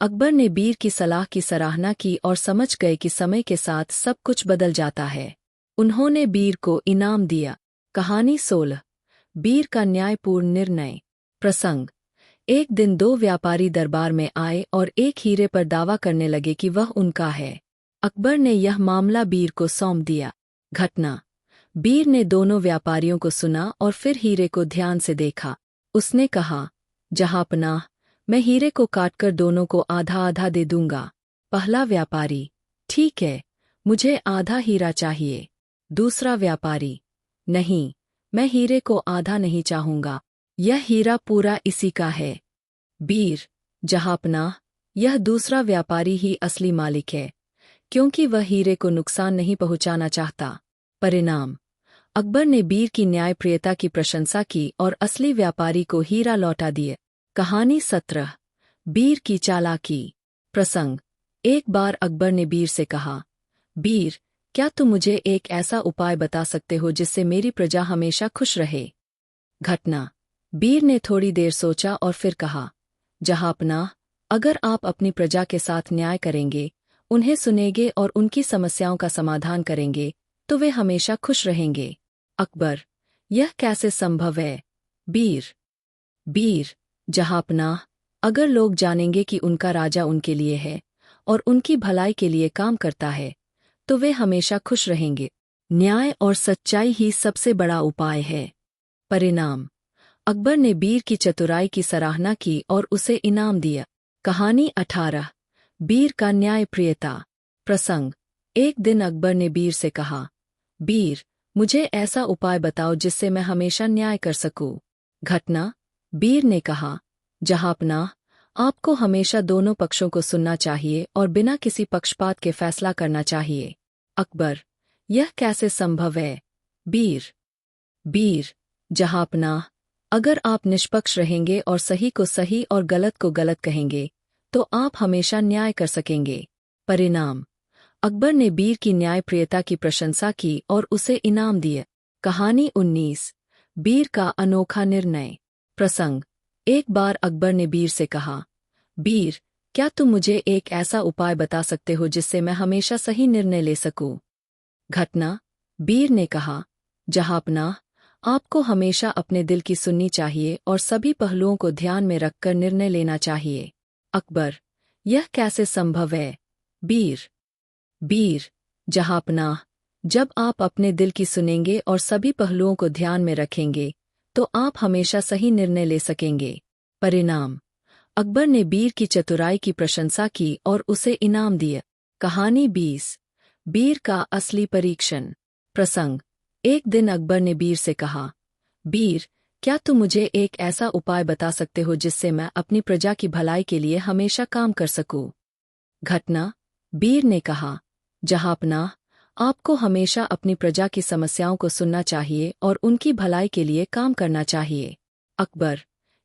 अकबर ने बीर की सलाह की सराहना की और समझ गए कि समय के साथ सब कुछ बदल जाता है। उन्होंने बीर को इनाम दिया। कहानी 16। बीर का न्यायपूर्ण निर्णय। प्रसंग। एक दिन दो व्यापारी दरबार में आए और एक हीरे पर दावा करने लगे कि वह उनका है। अकबर ने यह मामला बीर को सौंप दिया। घटना। बीर ने दोनों व्यापारियों को सुना और फिर हीरे को ध्यान से देखा। उसने कहा, जहांपनाह, मैं हीरे को काटकर दोनों को आधा आधा दे दूंगा। पहला व्यापारी, ठीक है, मुझे आधा हीरा चाहिए। दूसरा व्यापारी, नहीं, मैं हीरे को आधा नहीं चाहूंगा, यह हीरा पूरा इसी का है। बीर, जहांपनाह, यह दूसरा व्यापारी ही असली मालिक है, क्योंकि वह हीरे को नुकसान नहीं पहुंचाना चाहता। परिणाम। अकबर ने बीर की न्यायप्रियता की प्रशंसा की और असली व्यापारी को हीरा लौटा दिए। कहानी 17। बीर की चालाकी। प्रसंग। एक बार अकबर ने बीर से कहा, बीर, क्या तुम मुझे एक ऐसा उपाय बता सकते हो जिससे मेरी प्रजा हमेशा खुश रहे। घटना। बीर ने थोड़ी देर सोचा और फिर कहा, जहांपनाह, अगर आप अपनी प्रजा के साथ न्याय करेंगे, उन्हें सुनेंगे और उनकी समस्याओं का समाधान करेंगे, तो वे हमेशा खुश रहेंगे। अकबर, यह कैसे संभव है। बीर, जहांपनाह, अगर लोग जानेंगे कि उनका राजा उनके लिए है और उनकी भलाई के लिए काम करता है, तो वे हमेशा खुश रहेंगे। न्याय और सच्चाई ही सबसे बड़ा उपाय है। परिणाम। अकबर ने बीर की चतुराई की सराहना की और उसे इनाम दिया। कहानी 18। बीर का न्यायप्रियता। प्रसंग। एक दिन अकबर ने बीर से कहा, बीर, मुझे ऐसा उपाय बताओ जिससे मैं हमेशा न्याय कर सकूं। घटना। बीर ने कहा, जहांपनाह, आपको हमेशा दोनों पक्षों को सुनना चाहिए और बिना किसी पक्षपात के फैसला करना चाहिए। अकबर, यह कैसे संभव है। बीर, जहांपनाह, अगर आप निष्पक्ष रहेंगे और सही को सही और गलत को गलत कहेंगे, तो आप हमेशा न्याय कर सकेंगे। परिणाम। अकबर ने बीर की न्यायप्रियता की प्रशंसा की और उसे इनाम दिए। कहानी 19। बीर का अनोखा निर्णय। प्रसंग। एक बार अकबर ने बीर से कहा, बीर, क्या तुम मुझे एक ऐसा उपाय बता सकते हो जिससे मैं हमेशा सही निर्णय ले सकूं। घटना। बीर ने कहा, जहांपनाह, आपको हमेशा अपने दिल की सुननी चाहिए और सभी पहलुओं को ध्यान में रखकर निर्णय लेना चाहिए। अकबर, यह कैसे संभव है। बीर, जहांपनाह, जब आप अपने दिल की सुनेंगे और सभी पहलुओं को ध्यान में रखेंगे, तो आप हमेशा सही निर्णय ले सकेंगे। परिणाम। अकबर ने बीर की चतुराई की प्रशंसा की और उसे इनाम दिया। कहानी 20। बीर का असली परीक्षण। प्रसंग। एक दिन अकबर ने बीर से कहा, बीर, क्या तुम मुझे एक ऐसा उपाय बता सकते हो जिससे मैं अपनी प्रजा की भलाई के लिए हमेशा काम कर सकूं। घटना। बीर ने कहा, जहांपनाह, आपको हमेशा अपनी प्रजा की समस्याओं को सुनना चाहिए और उनकी भलाई के लिए काम करना चाहिए। अकबर,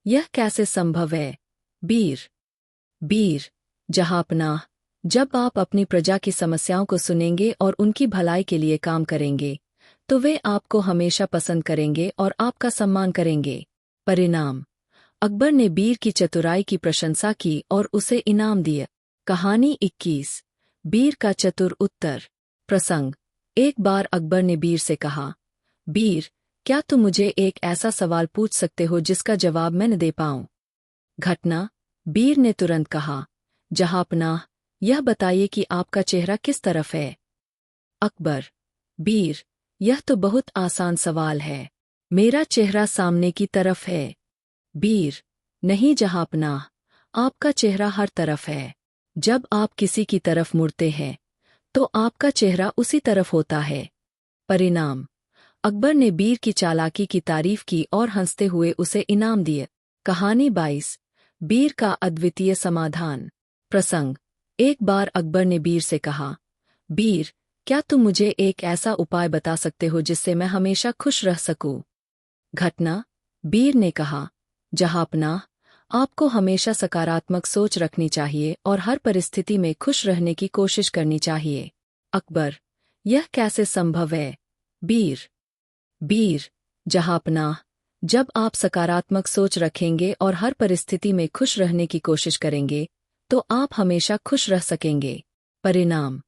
यह कैसे संभव है। बीर, जहांपनाह, जब आप अपनी प्रजा की समस्याओं को सुनेंगे और उनकी भलाई के लिए काम करेंगे, तो वे आपको हमेशा पसंद करेंगे और आपका सम्मान करेंगे। परिणाम। अकबर ने बीर की चतुराई की प्रशंसा की और उसे इनाम दिया। कहानी 21। बीर का चतुर उत्तर। प्रसंग। एक बार अकबर ने बीर से कहा, बीर, क्या तुम मुझे एक ऐसा सवाल पूछ सकते हो जिसका जवाब मैं न दे पाऊं। घटना। बीर ने तुरंत कहा, जहांपनाह, यह बताइए कि आपका चेहरा किस तरफ है। अकबर, बीर, यह तो बहुत आसान सवाल है, मेरा चेहरा सामने की तरफ है। बीर, नहीं जहांपनाह, आपका चेहरा हर तरफ है। जब आप किसी की तरफ मुड़ते हैं, तो आपका चेहरा उसी तरफ होता है। परिणाम। अकबर ने बीर की चालाकी की तारीफ की और हंसते हुए उसे इनाम दिए। कहानी 22। बीर का अद्वितीय समाधान। प्रसंग। एक बार अकबर ने बीर से कहा, बीर, क्या तुम मुझे एक ऐसा उपाय बता सकते हो जिससे मैं हमेशा खुश रह सकूं। घटना। बीर ने कहा, जहांपनाह, आपको हमेशा सकारात्मक सोच रखनी चाहिए और हर परिस्थिति में खुश रहने की कोशिश करनी चाहिए। अकबर, यह कैसे संभव है? बीर, जहांपनाह, जब आप सकारात्मक सोच रखेंगे और हर परिस्थिति में खुश रहने की कोशिश करेंगे, तो आप हमेशा खुश रह सकेंगे। परिणाम।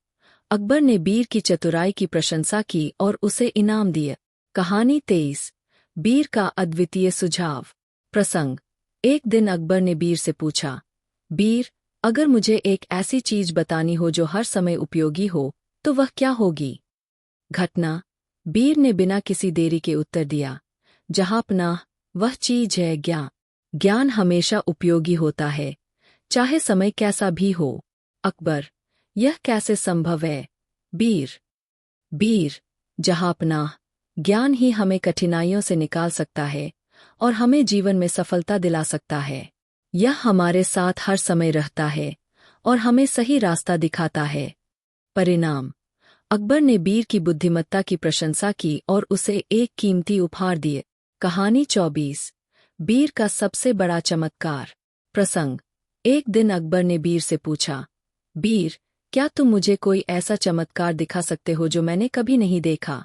अकबर ने बीर की चतुराई की प्रशंसा की और उसे इनाम दिया। कहानी 23। बीर का अद्वितीय सुझाव। प्रसंग। एक दिन अकबर ने बीर से पूछा, बीर, अगर मुझे एक ऐसी चीज बतानी हो जो हर समय उपयोगी हो, तो वह क्या होगी? घटना। बीर ने बिना किसी देरी के उत्तर दिया, जहांपनाह, वह चीज है ज्ञान। ज्ञान हमेशा उपयोगी होता है, चाहे समय कैसा भी हो। अकबर, यह कैसे संभव है? बीर, जहांपनाह, ज्ञान ही हमें कठिनाइयों से निकाल सकता है और हमें जीवन में सफलता दिला सकता है। यह हमारे साथ हर समय रहता है और हमें सही रास्ता दिखाता है। परिणाम। अकबर ने बीर की बुद्धिमत्ता की प्रशंसा की और उसे एक कीमती उपहार दिए। कहानी 24। बीर का सबसे बड़ा चमत्कार। प्रसंग। एक दिन अकबर ने बीर से पूछा, बीर, क्या तुम मुझे कोई ऐसा चमत्कार दिखा सकते हो जो मैंने कभी नहीं देखा?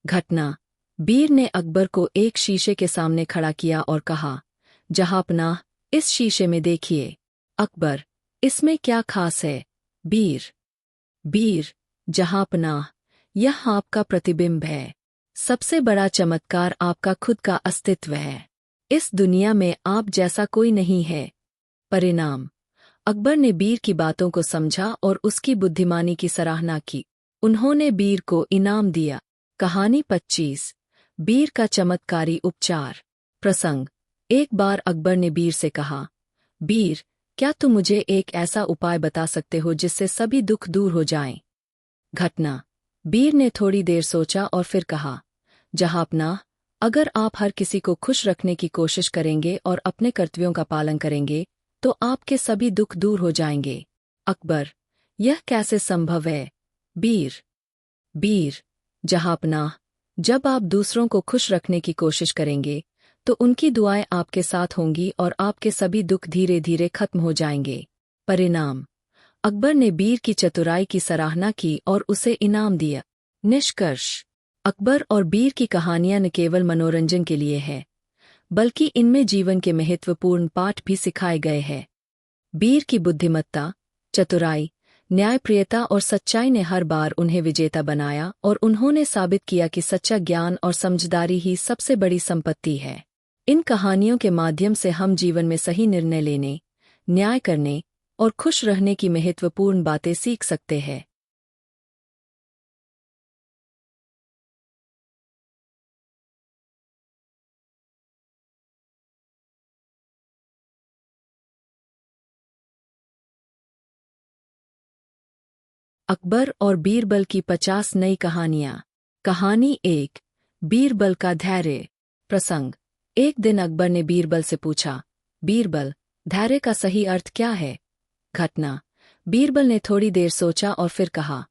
घटना। बीर ने अकबर को एक शीशे के सामने खड़ा किया और कहा, जहांपनाह, इस शीशे में देखिए। अकबर, इसमें क्या खास है? बीर, जहांपनाह, यह आपका प्रतिबिंब है। सबसे बड़ा चमत्कार आपका खुद का अस्तित्व है। इस दुनिया में आप जैसा कोई नहीं है। परिणाम। अकबर ने बीर की बातों को समझा और उसकी बुद्धिमानी की सराहना की। उन्होंने बीर को इनाम दिया। कहानी 25। बीर का चमत्कारी उपचार। प्रसंग। एक बार अकबर ने बीर से कहा, बीर, क्या तुम मुझे एक ऐसा उपाय बता सकते हो जिससे सभी दुख दूर हो जाएं? घटना। बीर ने थोड़ी देर सोचा और फिर कहा, जहांपनाह, अगर आप हर किसी को खुश रखने की कोशिश करेंगे और अपने कर्तव्यों का पालन करेंगे, तो आपके सभी दुख दूर हो जाएंगे। अकबर, यह कैसे संभव है? बीर, जहांपनाह, जब आप दूसरों को खुश रखने की कोशिश करेंगे, तो उनकी दुआएं आपके साथ होंगी और आपके सभी दुख धीरे धीरे खत्म हो जाएंगे। परिणाम। अकबर ने बीर की चतुराई की सराहना की और उसे इनाम दिया। निष्कर्ष। अकबर और बीर की कहानियां न केवल मनोरंजन के लिए है, बल्कि इनमें जीवन के महत्वपूर्ण पाठ भी सिखाए गए हैं। बीर की बुद्धिमत्ता, चतुराई, न्यायप्रियता और सच्चाई ने हर बार उन्हें विजेता बनाया और उन्होंने साबित किया कि सच्चा ज्ञान और समझदारी ही सबसे बड़ी संपत्ति है। इन कहानियों के माध्यम से हम जीवन में सही निर्णय लेने, न्याय करने और खुश रहने की महत्वपूर्ण बातें सीख सकते हैं। अकबर और बीरबल की 50 नई कहानियां। कहानी 1। बीरबल का धैर्य। प्रसंग। एक दिन अकबर ने बीरबल से पूछा, बीरबल, धैर्य का सही अर्थ क्या है? घटना। बीरबल ने थोड़ी देर सोचा और फिर कहा,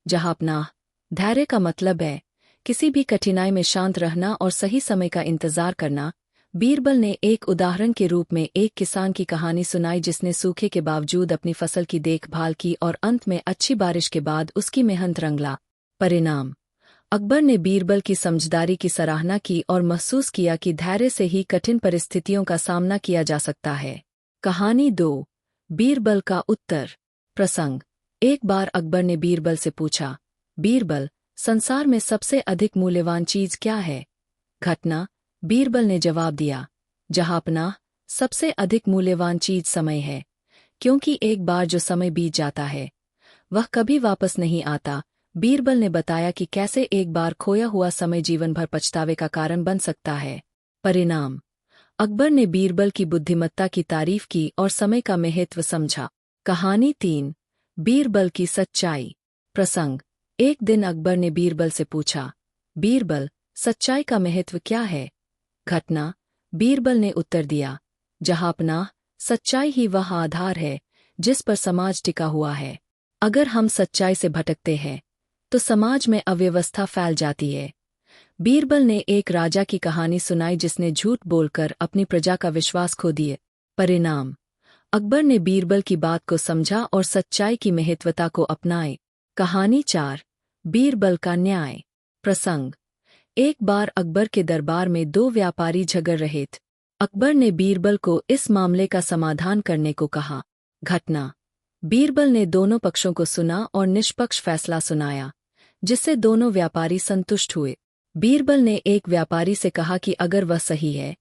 जहांपनाह, धैर्य का मतलब है किसी भी कठिनाई में शांत रहना और सही समय का इंतजार करना। बीरबल ने एक उदाहरण के रूप में एक किसान की कहानी सुनाई जिसने सूखे के बावजूद अपनी फसल की देखभाल की और अंत में अच्छी बारिश के बाद उसकी मेहनत रंग ला। परिणाम। अकबर ने बीरबल की समझदारी की सराहना की और महसूस किया कि धैर्य से ही कठिन परिस्थितियों का सामना किया जा सकता है। कहानी 2। बीरबल का उत्तर। प्रसंग। एक बार अकबर ने बीरबल से पूछा, बीरबल, संसार में सबसे अधिक मूल्यवान चीज क्या है? घटना। बीरबल ने जवाब दिया, जहांपनाह, सबसे अधिक मूल्यवान चीज समय है, क्योंकि एक बार जो समय बीत जाता है वह कभी वापस नहीं आता। बीरबल ने बताया कि कैसे एक बार खोया हुआ समय जीवन भर पछतावे का कारण बन सकता है। परिणाम। अकबर ने बीरबल की बुद्धिमत्ता की तारीफ की और समय का महत्व समझा। कहानी 3। बीरबल की सच्चाई। प्रसंग। एक दिन अकबर ने बीरबल से पूछा, बीरबल, सच्चाई का महत्व क्या है? घटना। बीरबल ने उत्तर दिया, जहांपनाह, सच्चाई ही वह आधार है जिस पर समाज टिका हुआ है। अगर हम सच्चाई से भटकते हैं तो समाज में अव्यवस्था फैल जाती है। बीरबल ने एक राजा की कहानी सुनाई जिसने झूठ बोलकर अपनी प्रजा का विश्वास खो दिए। परिणाम। अकबर ने बीरबल की बात को समझा और सच्चाई की महत्वता को अपनाए। कहानी 4। बीरबल का न्याय। प्रसंग। एक बार अकबर के दरबार में दो व्यापारी झगड़ रहे थे। अकबर ने बीरबल को इस मामले का समाधान करने को कहा। घटना। बीरबल ने दोनों पक्षों को सुना और निष्पक्ष फैसला सुनाया, जिससे दोनों व्यापारी संतुष्ट हुए। बीरबल ने एक व्यापारी से कहा कि अगर वह सही है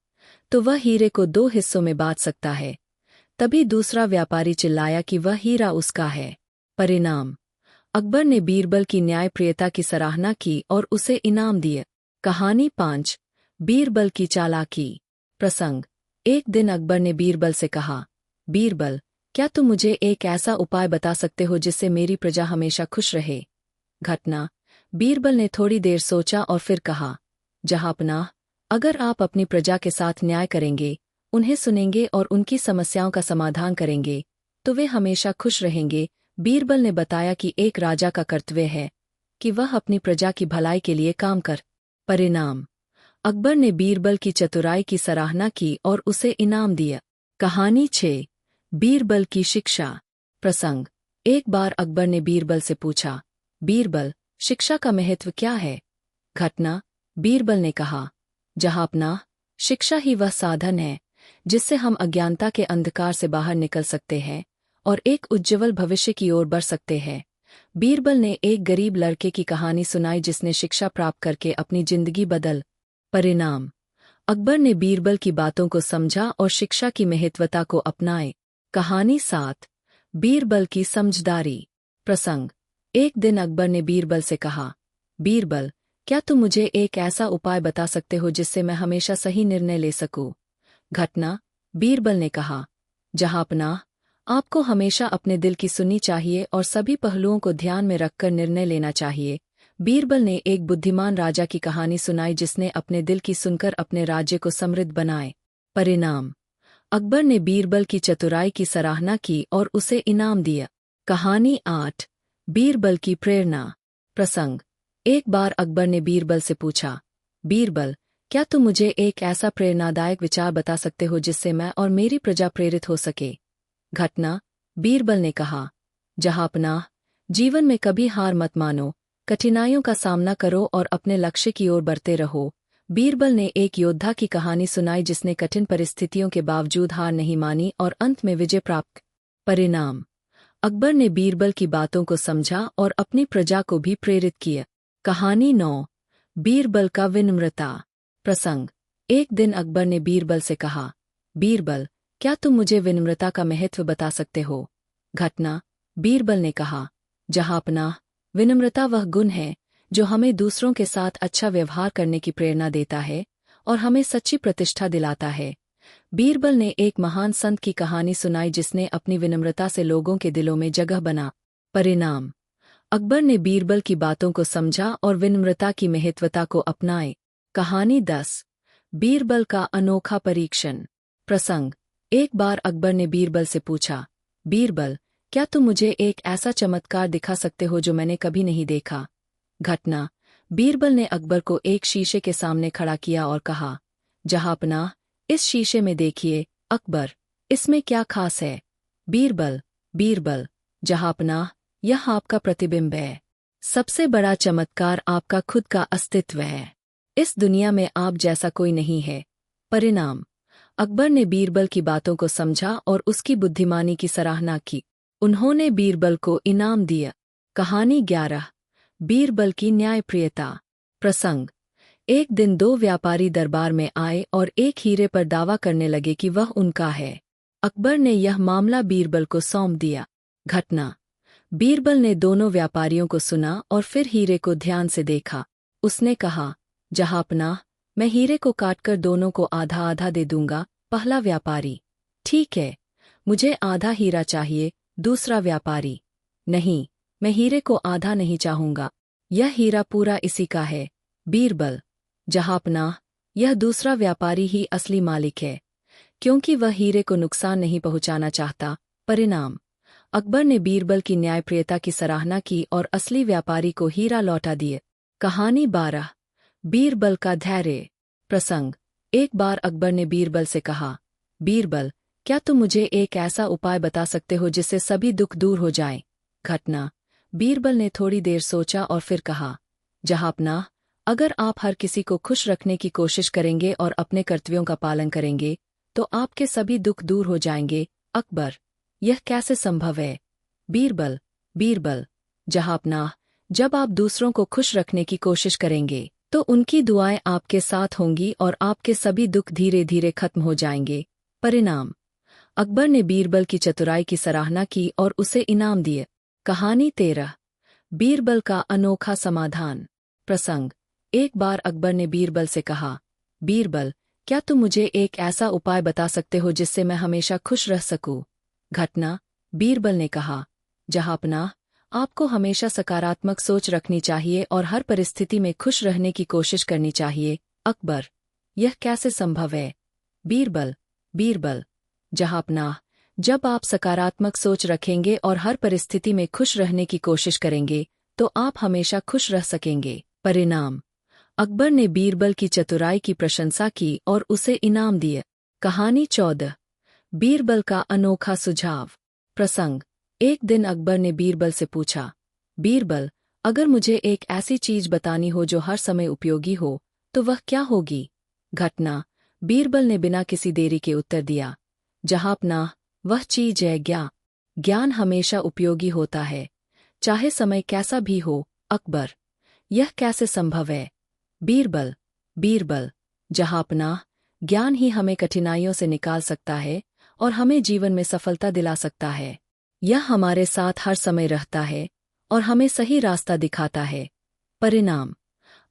तो वह हीरे को 2 हिस्सों में बांट सकता है। तभी दूसरा व्यापारी चिल्लाया कि वह हीरा उसका है। परिणाम। अकबर ने बीरबल की न्यायप्रियता की सराहना की और उसे इनाम दिए। कहानी 5। बीरबल की चालाकी। प्रसंग। एक दिन अकबर ने बीरबल से कहा, बीरबल, क्या तुम मुझे एक ऐसा उपाय बता सकते हो जिससे मेरी प्रजा हमेशा खुश रहे? घटना। बीरबल ने थोड़ी देर सोचा और फिर कहा, जहांपनाह, अगर आप अपनी प्रजा के साथ न्याय करेंगे, उन्हें सुनेंगे और उनकी समस्याओं का समाधान करेंगे, तो वे हमेशा खुश रहेंगे। बीरबल ने बताया कि एक राजा का कर्तव्य है कि वह अपनी प्रजा की भलाई के लिए काम कर। परिणाम। अकबर ने बीरबल की चतुराई की सराहना की और उसे इनाम दिया। कहानी 6। बीरबल की शिक्षा। प्रसंग। एक बार अकबर ने बीरबल से पूछा, बीरबल, शिक्षा का महत्व क्या है? घटना। बीरबल ने कहा, जहांपनाह, शिक्षा ही वह साधन है जिससे हम अज्ञानता के अंधकार से बाहर निकल सकते हैं और एक उज्ज्वल भविष्य की ओर बढ़ सकते हैं। बीरबल ने एक गरीब लड़के की कहानी सुनाई जिसने शिक्षा प्राप्त करके अपनी जिंदगी बदल। परिणाम। अकबर ने बीरबल की बातों को समझा और शिक्षा की महत्वता को अपनाए। कहानी 7। बीरबल की समझदारी। प्रसंग। एक दिन अकबर ने बीरबल से कहा, बीरबल, क्या तुम मुझे एक ऐसा उपाय बता सकते हो जिससे मैं हमेशा सही निर्णय ले सकूं? घटना। बीरबल ने कहा, जहांपनाह, आपको हमेशा अपने दिल की सुननी चाहिए और सभी पहलुओं को ध्यान में रखकर निर्णय लेना चाहिए। बीरबल ने एक बुद्धिमान राजा की कहानी सुनाई जिसने अपने दिल की सुनकर अपने राज्य को समृद्ध बनाए। परिणाम। अकबर ने बीरबल की चतुराई की सराहना की और उसे इनाम दिया। कहानी 8। बीरबल की प्रेरणा। प्रसंग। एक बार अकबर ने बीरबल से पूछा, बीरबल, क्या तुम मुझे एक ऐसा प्रेरणादायक विचार बता सकते हो जिससे मैं और मेरी प्रजा प्रेरित हो सके? घटना। बीरबल ने कहा, जहांपनाह, जीवन में कभी हार मत मानो, कठिनाइयों का सामना करो और अपने लक्ष्य की ओर बढ़ते रहो। बीरबल ने एक योद्धा की कहानी सुनाई जिसने कठिन परिस्थितियों के बावजूद हार नहीं मानी और अंत में विजय प्राप्त। परिणाम। अकबर ने बीरबल की बातों को समझा और अपनी प्रजा को भी प्रेरित किया। कहानी 9। बीरबल का विनम्रता। प्रसंग। एक दिन अकबर ने बीरबल से कहा, बीरबल, क्या तुम मुझे विनम्रता का महत्व बता सकते हो? घटना। बीरबल ने कहा, जहांपनाह, विनम्रता वह गुण है जो हमें दूसरों के साथ अच्छा व्यवहार करने की प्रेरणा देता है और हमें सच्ची प्रतिष्ठा दिलाता है। बीरबल ने एक महान संत की कहानी सुनाई जिसने अपनी विनम्रता से लोगों के दिलों में जगह बना। परिणाम। अकबर ने बीरबल की बातों को समझा और विनम्रता की महत्वता को अपनाए। कहानी 10। बीरबल का अनोखा परीक्षण। प्रसंग। एक बार अकबर ने बीरबल से पूछा, बीरबल, क्या तुम मुझे एक ऐसा चमत्कार दिखा सकते हो जो मैंने कभी नहीं देखा? घटना। बीरबल ने अकबर को एक शीशे के सामने खड़ा किया और कहा, जहांपनाह, इस शीशे में देखिए। अकबर, इसमें क्या खास है? बीरबल, जहांपनाह, यह आपका प्रतिबिंब है। सबसे बड़ा चमत्कार आपका खुद का अस्तित्व है। इस दुनिया में आप जैसा कोई नहीं है। परिणाम। अकबर ने बीरबल की बातों को समझा और उसकी बुद्धिमानी की सराहना की। उन्होंने बीरबल को इनाम दिया। कहानी 11। बीरबल की न्यायप्रियता। प्रसंग। एक दिन दो व्यापारी दरबार में आए और एक हीरे पर दावा करने लगे कि वह उनका है। अकबर ने यह मामला बीरबल को सौंप दिया। घटना। बीरबल ने दोनों व्यापारियों को सुना और फिर हीरे को ध्यान से देखा। उसने कहा, जहांपनाह, मैं हीरे को काटकर दोनों को आधा आधा दे दूंगा। पहला व्यापारी, ठीक है, मुझे आधा हीरा चाहिए। दूसरा व्यापारी, नहीं, मैं हीरे को आधा नहीं चाहूंगा, यह हीरा पूरा इसी का है। बीरबल, जहांपनाह, यह दूसरा व्यापारी ही असली मालिक है, क्योंकि वह हीरे को नुकसान नहीं पहुंचाना चाहता। परिणाम। अकबर ने बीरबल की न्यायप्रियता की सराहना की और असली व्यापारी को हीरा लौटा दिए। कहानी 12। बीरबल का धैर्य। प्रसंग। एक बार अकबर ने बीरबल से कहा, बीरबल, क्या तुम मुझे एक ऐसा उपाय बता सकते हो जिससे सभी दुख दूर हो जाएं? घटना। बीरबल ने थोड़ी देर सोचा और फिर कहा, जहांपनाह, अगर आप हर किसी को खुश रखने की कोशिश करेंगे और अपने कर्तव्यों का पालन करेंगे तो आपके सभी दुख दूर हो जाएंगे। अकबर, यह कैसे संभव है? बीरबल, बीरबल, जहांपनाह, जब आप दूसरों को खुश रखने की कोशिश करेंगे तो उनकी दुआएं आपके साथ होंगी और आपके सभी दुख धीरे धीरे खत्म हो जाएंगे। परिणाम। अकबर ने बीरबल की चतुराई की सराहना की और उसे इनाम दिए। कहानी 13। बीरबल का अनोखा समाधान। प्रसंग। एक बार अकबर ने बीरबल से कहा, बीरबल, क्या तुम मुझे एक ऐसा उपाय बता सकते हो जिससे मैं हमेशा खुश रह सकूं? घटना। बीरबल ने कहा, जहांपनाह, आपको हमेशा सकारात्मक सोच रखनी चाहिए और हर परिस्थिति में खुश रहने की कोशिश करनी चाहिए। अकबर, यह कैसे संभव है? बीरबल, बीरबल, जहांपनाह, जब आप सकारात्मक सोच रखेंगे और हर परिस्थिति में खुश रहने की कोशिश करेंगे तो आप हमेशा खुश रह सकेंगे। परिणाम। अकबर ने बीरबल की चतुराई की प्रशंसा की और उसे इनाम दिए। कहानी 14। बीरबल का अनोखा सुझाव। प्रसंग। एक दिन अकबर ने बीरबल से पूछा, बीरबल, अगर मुझे एक ऐसी चीज बतानी हो जो हर समय उपयोगी हो तो वह क्या होगी? घटना। बीरबल ने बिना किसी देरी के उत्तर दिया, जहांपनाह, वह चीज है ज्ञान। ज्ञान हमेशा उपयोगी होता है, चाहे समय कैसा भी हो। अकबर, यह कैसे संभव है? बीरबल, बीरबल, जहांपनाह, ज्ञान ही हमें कठिनाइयों से निकाल सकता है और हमें जीवन में सफलता दिला सकता है। यह हमारे साथ हर समय रहता है और हमें सही रास्ता दिखाता है। परिणाम।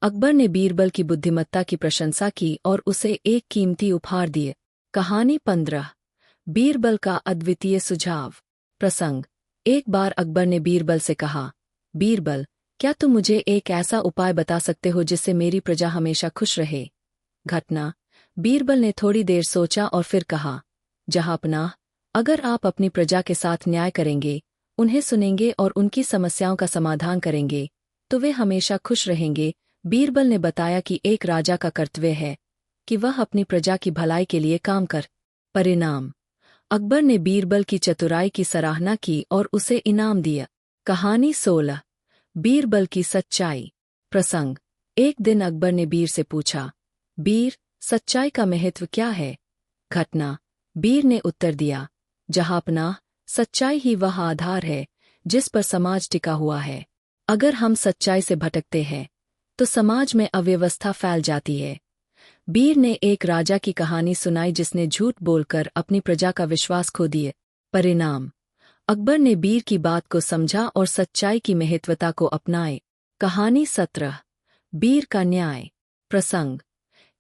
अकबर ने बीरबल की बुद्धिमत्ता की प्रशंसा की और उसे एक कीमती उपहार दिए। कहानी 15। बीरबल का अद्वितीय सुझाव। प्रसंग। एक बार अकबर ने बीरबल से कहा, बीरबल, क्या तुम मुझे एक ऐसा उपाय बता सकते हो जिससे मेरी प्रजा हमेशा खुश रहे? घटना। बीरबल ने थोड़ी देर सोचा और फिर कहा, जहांपनाह, अगर आप अपनी प्रजा के साथ न्याय करेंगे, उन्हें सुनेंगे और उनकी समस्याओं का समाधान करेंगे तो वे हमेशा खुश रहेंगे। बीरबल ने बताया कि एक राजा का कर्तव्य है कि वह अपनी प्रजा की भलाई के लिए काम कर। परिणाम। अकबर ने बीरबल की चतुराई की सराहना की और उसे इनाम दिया। कहानी 16। बीरबल की सच्चाई। प्रसंग। एक दिन अकबर ने बीर से पूछा, बीर, सच्चाई का महत्व क्या है? घटना। बीर ने उत्तर दिया, जहांपनाह, सच्चाई ही वह आधार है जिस पर समाज टिका हुआ है। अगर हम सच्चाई से भटकते हैं तो समाज में अव्यवस्था फैल जाती है। बीर ने एक राजा की कहानी सुनाई जिसने झूठ बोलकर अपनी प्रजा का विश्वास खो दिए। परिणाम। अकबर ने बीर की बात को समझा और सच्चाई की महत्वता को अपनाए। कहानी 17। बीर का न्याय। प्रसंग।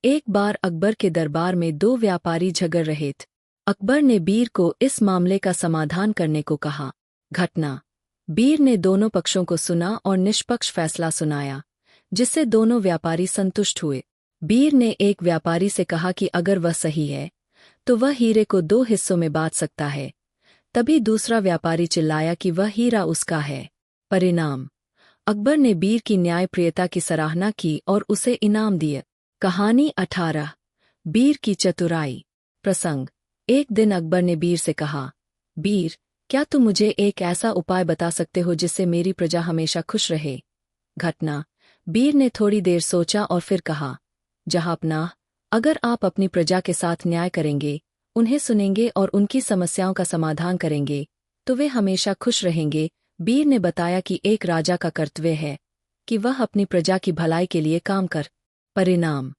एक बार अकबर के दरबार में दो व्यापारी झगड़ रहे थे। अकबर ने बीर को इस मामले का समाधान करने को कहा। घटना। बीर ने दोनों पक्षों को सुना और निष्पक्ष फैसला सुनाया, जिससे दोनों व्यापारी संतुष्ट हुए। बीर ने एक व्यापारी से कहा कि अगर वह सही है तो वह हीरे को 2 हिस्सों में बांट सकता है। तभी दूसरा व्यापारी चिल्लाया कि वह हीरा उसका है। परिणाम। अकबर ने बीर की न्यायप्रियता की सराहना की और उसे इनाम दिए। कहानी 18। बीर की चतुराई। प्रसंग। एक दिन अकबर ने बीर से कहा, बीर, क्या तुम मुझे एक ऐसा उपाय बता सकते हो जिससे मेरी प्रजा हमेशा खुश रहे? घटना। बीर ने थोड़ी देर सोचा और फिर कहा, जहांपनाह, अगर आप अपनी प्रजा के साथ न्याय करेंगे, उन्हें सुनेंगे और उनकी समस्याओं का समाधान करेंगे तो वे हमेशा खुश रहेंगे। बीर ने बताया कि एक राजा का कर्तव्य है कि वह अपनी प्रजा की भलाई के लिए काम कर। परिणाम।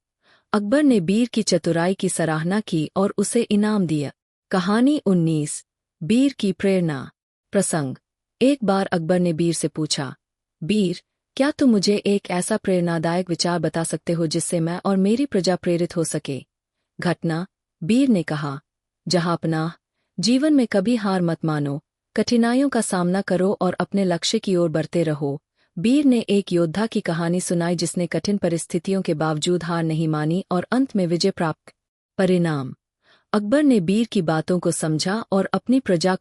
अकबर ने बीर की चतुराई की सराहना की और उसे इनाम दिया। कहानी 19। बीर की प्रेरणा। प्रसंग। एक बार अकबर ने बीर से पूछा, बीर, क्या तुम मुझे एक ऐसा प्रेरणादायक विचार बता सकते हो जिससे मैं और मेरी प्रजा प्रेरित हो सके? घटना। बीर ने कहा, जहांपनाह, जीवन में कभी हार मत मानो, कठिनाइयों का सामना करो और अपने लक्ष्य की ओर बढ़ते रहो। बीर ने एक योद्धा की कहानी सुनाई जिसने कठिन परिस्थितियों के बावजूद हार नहीं मानी और अंत में विजय प्राप्त। परिणाम। अकबर ने बीर की बातों को समझा और अपनी प्रजा को